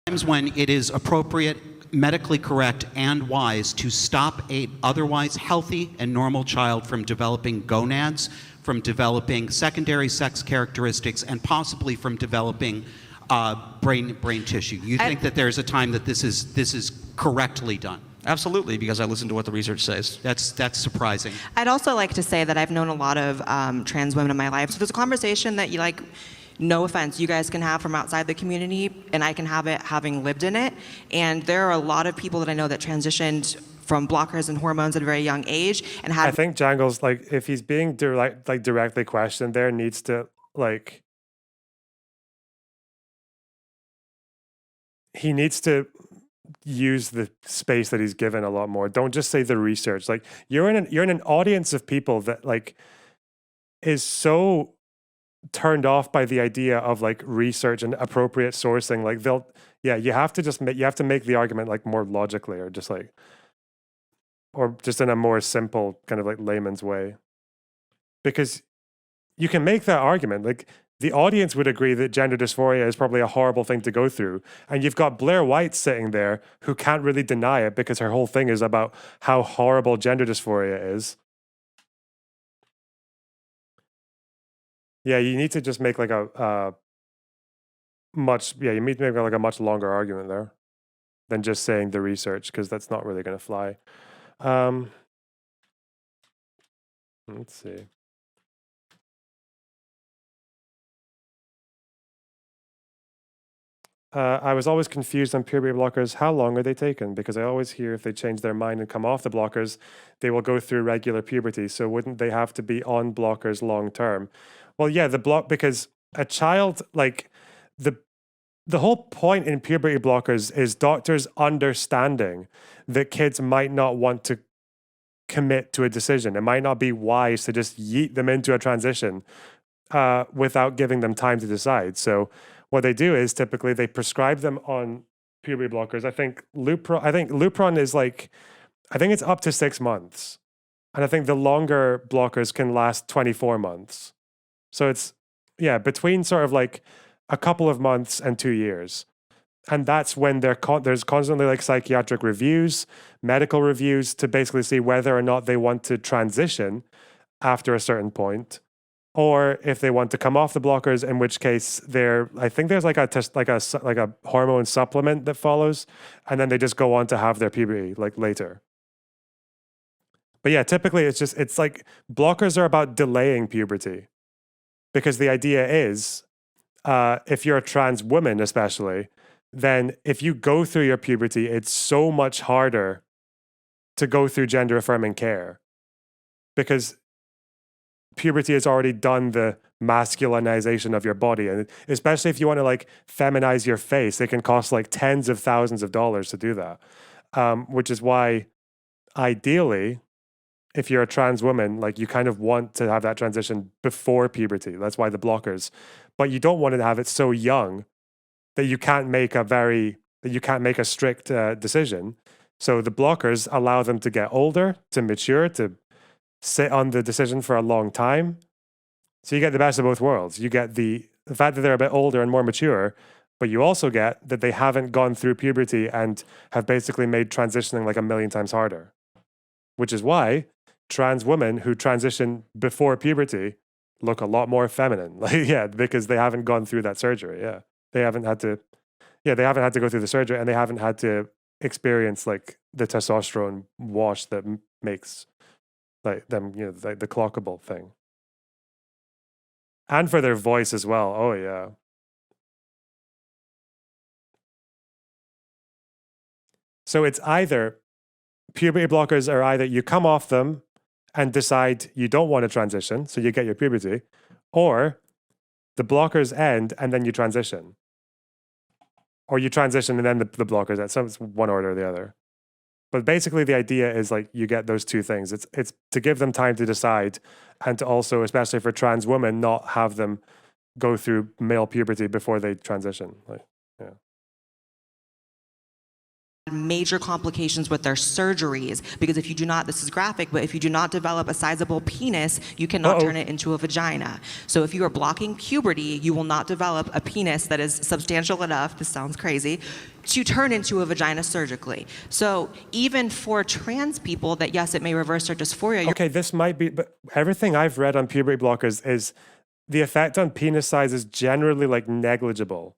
Times when it is appropriate, medically correct, and wise to stop a otherwise healthy and normal child from developing gonads, from developing secondary sex characteristics, and possibly from developing brain tissue. You think that there's a time that this is correctly done?
Absolutely, because I listen to what the research says.
That's surprising.
I'd also like to say that I've known a lot of trans women in my life. So there's a conversation that you like, no offense, you guys can have from outside the community, and I can have it having lived in it. And there are a lot of people that I know that transitioned from blockers and hormones at a very young age and had...
I think Jangles, like, if he's being directly questioned there, needs to, like... He needs to use the space that he's given a lot more. Don't just say the research. Like you're in an audience of people that like is so turned off by the idea of like research and appropriate sourcing. Like you have to make the argument like more logically or just in a more simple kind of like layman's way. Because you can make that argument. Like the audience would agree that gender dysphoria is probably a horrible thing to go through. And you've got Blaire Wright sitting there who can't really deny it because her whole thing is about how horrible gender dysphoria is. Yeah, you need to just make like you need to make like a much longer argument there than just saying the research, because that's not really going to fly. Let's see. I was always confused on puberty blockers. How long are they taken? Because I always hear if they change their mind and come off the blockers, they will go through regular puberty. So wouldn't they have to be on blockers long term? Well, yeah, because a child, like the whole point in puberty blockers is doctors understanding that kids might not want to commit to a decision. It might not be wise to just yeet them into a transition without giving them time to decide. So what they do is typically they prescribe them on puberty blockers. I think Lupron is like, I think it's up to 6 months. And I think the longer blockers can last 24 months. So it's, between sort of like a couple of months and 2 years. And that's when there's constantly like psychiatric reviews, medical reviews to basically see whether or not they want to transition after a certain point, or if they want to come off the blockers, in which case I think there's like a hormone supplement that follows, and then they just go on to have their puberty like later. But yeah, typically it's like blockers are about delaying puberty, because the idea is if you're a trans woman especially, then if you go through your puberty, it's so much harder to go through gender affirming care, because puberty has already done the masculinization of your body. And especially if you want to like feminize your face, it can cost like tens of thousands of dollars to do that. Which is why ideally, if you're a trans woman, like you kind of want to have that transition before puberty. That's why the blockers. But you don't want to have it so young that you can't make a strict decision. So the blockers allow them to get older, to mature, to sit on the decision for a long time. So you get the best of both worlds. You get the fact that they're a bit older and more mature, but you also get that they haven't gone through puberty and have basically made transitioning like a million times harder. Which is why trans women who transition before puberty look a lot more feminine. Because they haven't gone through that surgery. They haven't had to go through the surgery, and they haven't had to experience like the testosterone wash that makes like them, like the clockable thing. And for their voice as well. Oh yeah. So it's either puberty blockers are either you come off them and decide you don't want to transition, so you get your puberty, or the blockers end and then you transition. Or you transition and then the blockers end. So it's one order or the other. But basically the idea is like you get those two things. It's to give them time to decide, and to also, especially for trans women, not have them go through male puberty before they transition.
Major complications with their surgeries, because if you do not, this is graphic, but if you do not develop a sizable penis, you cannot turn it into a vagina. So if you are blocking puberty, you will not develop a penis that is substantial enough, this sounds crazy, to turn into a vagina surgically. So even for trans people, that yes, it may reverse their dysphoria.
Okay, this might be, but everything I've read on puberty blockers is the effect on penis size is generally like negligible.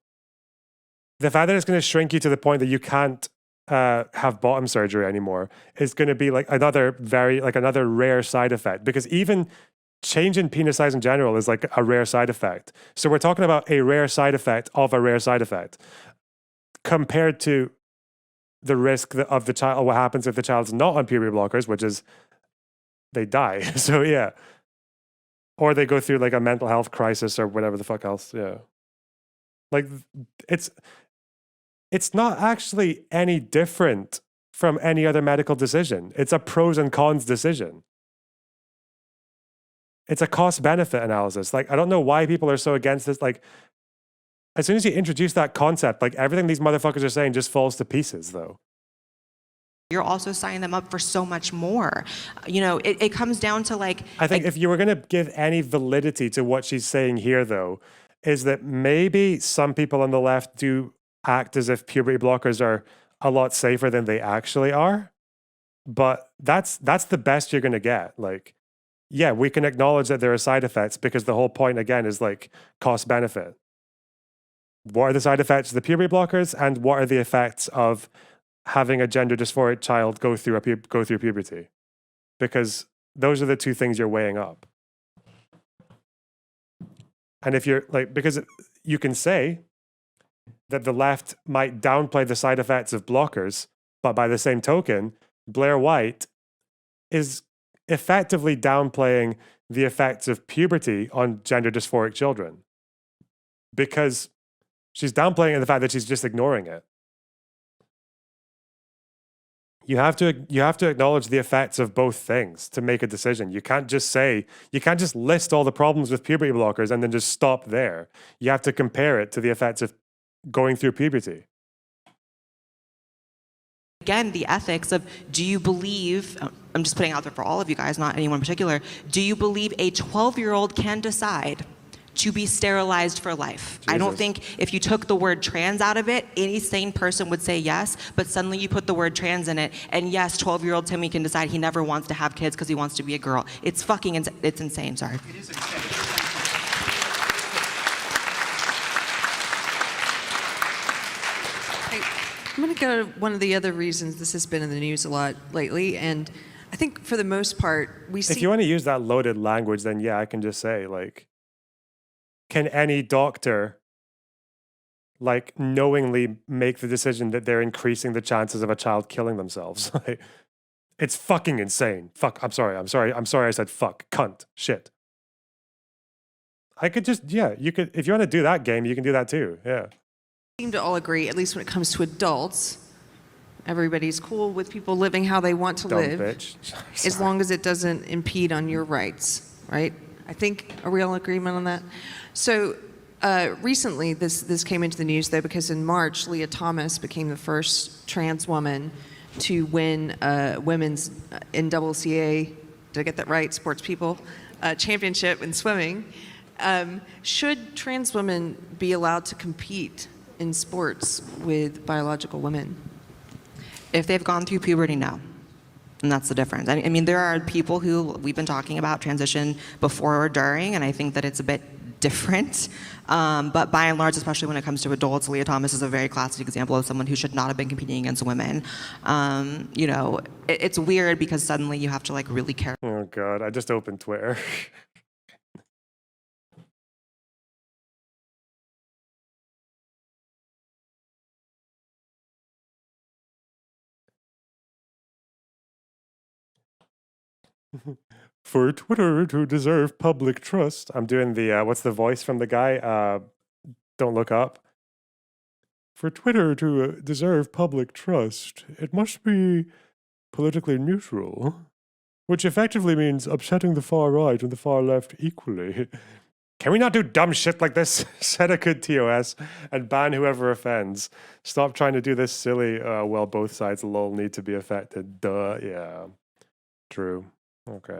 The fact that it's going to shrink you to the point that you can't have bottom surgery anymore is going to be like another rare side effect, because even change in penis size in general is like a rare side effect. So we're talking about a rare side effect of a rare side effect compared to the risk of the child, what happens if the child's not on puberty blockers, which is they die. So yeah, or they go through like a mental health crisis or whatever the fuck else. Yeah, like it's not actually any different from any other medical decision. It's a pros and cons decision. It's a cost benefit analysis. Like, I don't know why people are so against this. Like, as soon as you introduce that concept, like everything these motherfuckers are saying just falls to pieces, though.
You're also signing them up for so much more. You know, it comes down to like.
I think if you were going to give any validity to what she's saying here, though, is that maybe some people on the left do act as if puberty blockers are a lot safer than they actually are. But that's the best you're going to get. Like, yeah, we can acknowledge that there are side effects because the whole point, again, is like cost benefit. What are the side effects of the puberty blockers, and what are the effects of having a gender dysphoric child go through puberty? Because those are the two things you're weighing up. And if you're like, because you can say that the left might downplay the side effects of blockers, but by the same token, Blaire Wright is effectively downplaying the effects of puberty on gender dysphoric children, because she's downplaying the fact that she's just ignoring it. You have to acknowledge the effects of both things to make a decision. You can't just list all the problems with puberty blockers and then just stop there. You have to compare it to the effects of going through puberty.
Again, the ethics of, do you believe, I'm just putting out there for all of you guys, not anyone in particular, do you believe a 12-year-old can decide to be sterilized for life? Jesus. I don't think if you took the word trans out of it, any sane person would say yes, but suddenly you put the word trans in it, and yes, 12-year-old Timmy can decide he never wants to have kids because he wants to be a girl. It's fucking it's insane, sorry.
It is insane.
I'm going to go to one of the other reasons this has been in the news a lot lately, and I think for the most part, we see...
If you want to use that loaded language, then yeah, I can just say, like, can any doctor, like, knowingly make the decision that they're increasing the chances of a child killing themselves? Like, it's fucking insane. Fuck, I'm sorry I said fuck, cunt, shit. I could just, yeah, you could, if you want to do that game, you can do that too, yeah.
Seem to all agree, at least when it comes to adults, everybody's cool with people living how they want to live,
bitch.
as long as it doesn't impede on your rights, right? I think, are we all in agreement on that? So recently, this came into the news though, because in March, Leah Thomas became the first trans woman to win women's NCAA, did I get that right, sports people, championship in swimming. Should trans women be allowed to compete in sports with biological women?
If they've gone through puberty, no. And that's the difference. I mean, there are people who we've been talking about transition before or during, and I think that it's a bit different. But by and large, especially when it comes to adults, Leah Thomas is a very classic example of someone who should not have been competing against women. You know, it's weird because suddenly you have to like really care.
Oh God, I just opened Twitter. For Twitter to deserve public trust. I'm doing the, what's the voice from the guy? Don't Look Up. For Twitter to deserve public trust, it must be politically neutral, which effectively means upsetting the far right and the far left equally. Can we not do dumb shit like this? Set a good TOS and ban whoever offends. Stop trying to do this silly, well, both sides lol need to be affected. Duh, yeah. True. Okay.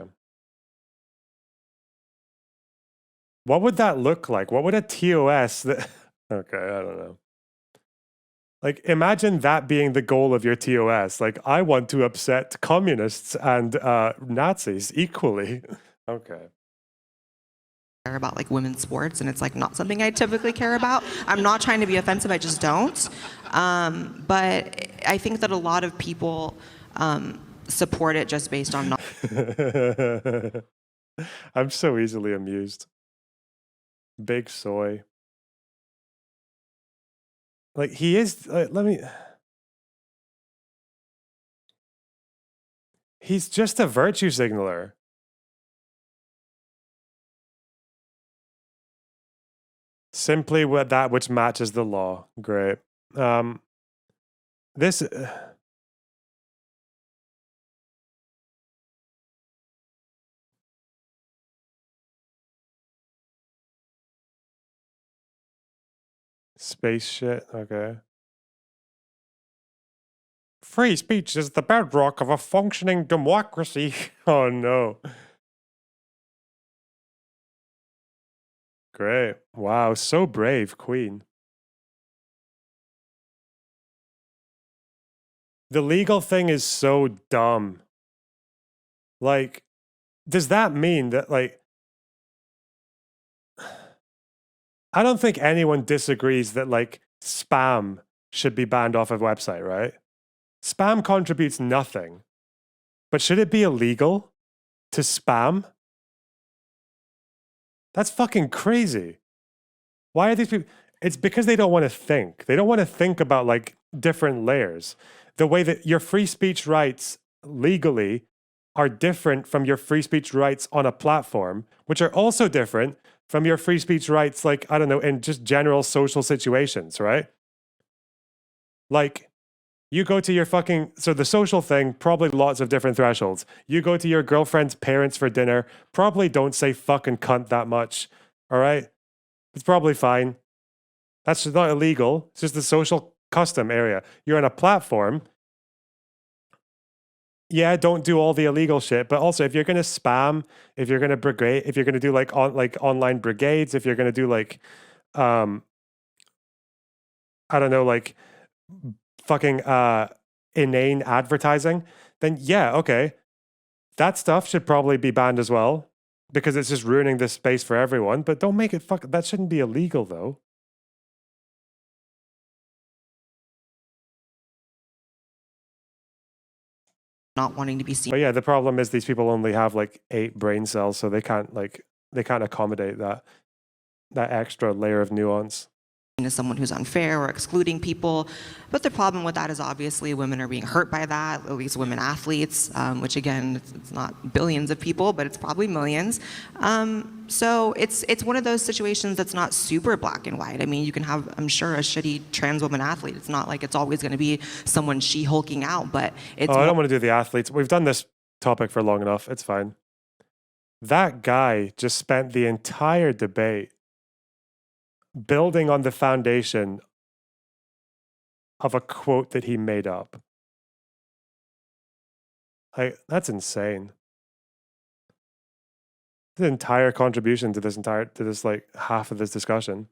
What would that look like? What would a TOS that... Okay, I don't know. Like, imagine that being the goal of your TOS. Like, I want to upset communists and Nazis equally. Okay.
About like women's sports, and it's like not something I typically care about. I'm not trying to be offensive, I just don't. But I think that a lot of people support it just based on not.
I'm so easily amused. Big soy. Like, he is, let me... He's just a virtue signaler. Simply with that which matches the law. Great. This. Space shit. Okay. Free speech is the bedrock of a functioning democracy. Oh no. Great. Wow, so brave, Queen. The legal thing is so dumb. Like, does that mean that, like, I don't think anyone disagrees that, like, spam should be banned off a website, right? Spam contributes nothing. But should it be illegal to spam? That's fucking crazy. Why are these people? It's because they don't want to think. They don't want to think about, like, different layers. The way that your free speech rights legally are different from your free speech rights on a platform, which are also different from your free speech rights, like, I don't know, in just general social situations, right? Like, you go to your fucking, so the social thing, probably lots of different thresholds. You go to your girlfriend's parents for dinner, probably don't say fucking cunt that much, all right? It's probably fine. That's not illegal. It's just the social custom area. You're on a platform. Yeah, don't do all the illegal shit. But also, if you're gonna spam, if you're gonna brigade, if you're gonna do like online brigades, if you're gonna do like, I don't know, like fucking inane advertising, then yeah, okay, that stuff should probably be banned as well because it's just ruining this space for everyone. But don't make it that shouldn't be illegal though.
Not wanting to be seen.
But yeah, the problem is these people only have like 8 brain cells, so they can't accommodate that extra layer of nuance.
As someone who's unfair or excluding people. But the problem with that is obviously women are being hurt by that, at least women athletes, which again, it's not billions of people, but it's probably millions. So it's one of those situations that's not super black and white. I mean, you can have, I'm sure, a shitty trans woman athlete. It's not like it's always going to be someone she-hulking out, but it's...
Oh, I don't want to do the athletes. We've done this topic for long enough. It's fine. That guy just spent the entire debate building on the foundation of a quote that he made up. Like, that's insane. The entire contribution to this like half of this discussion.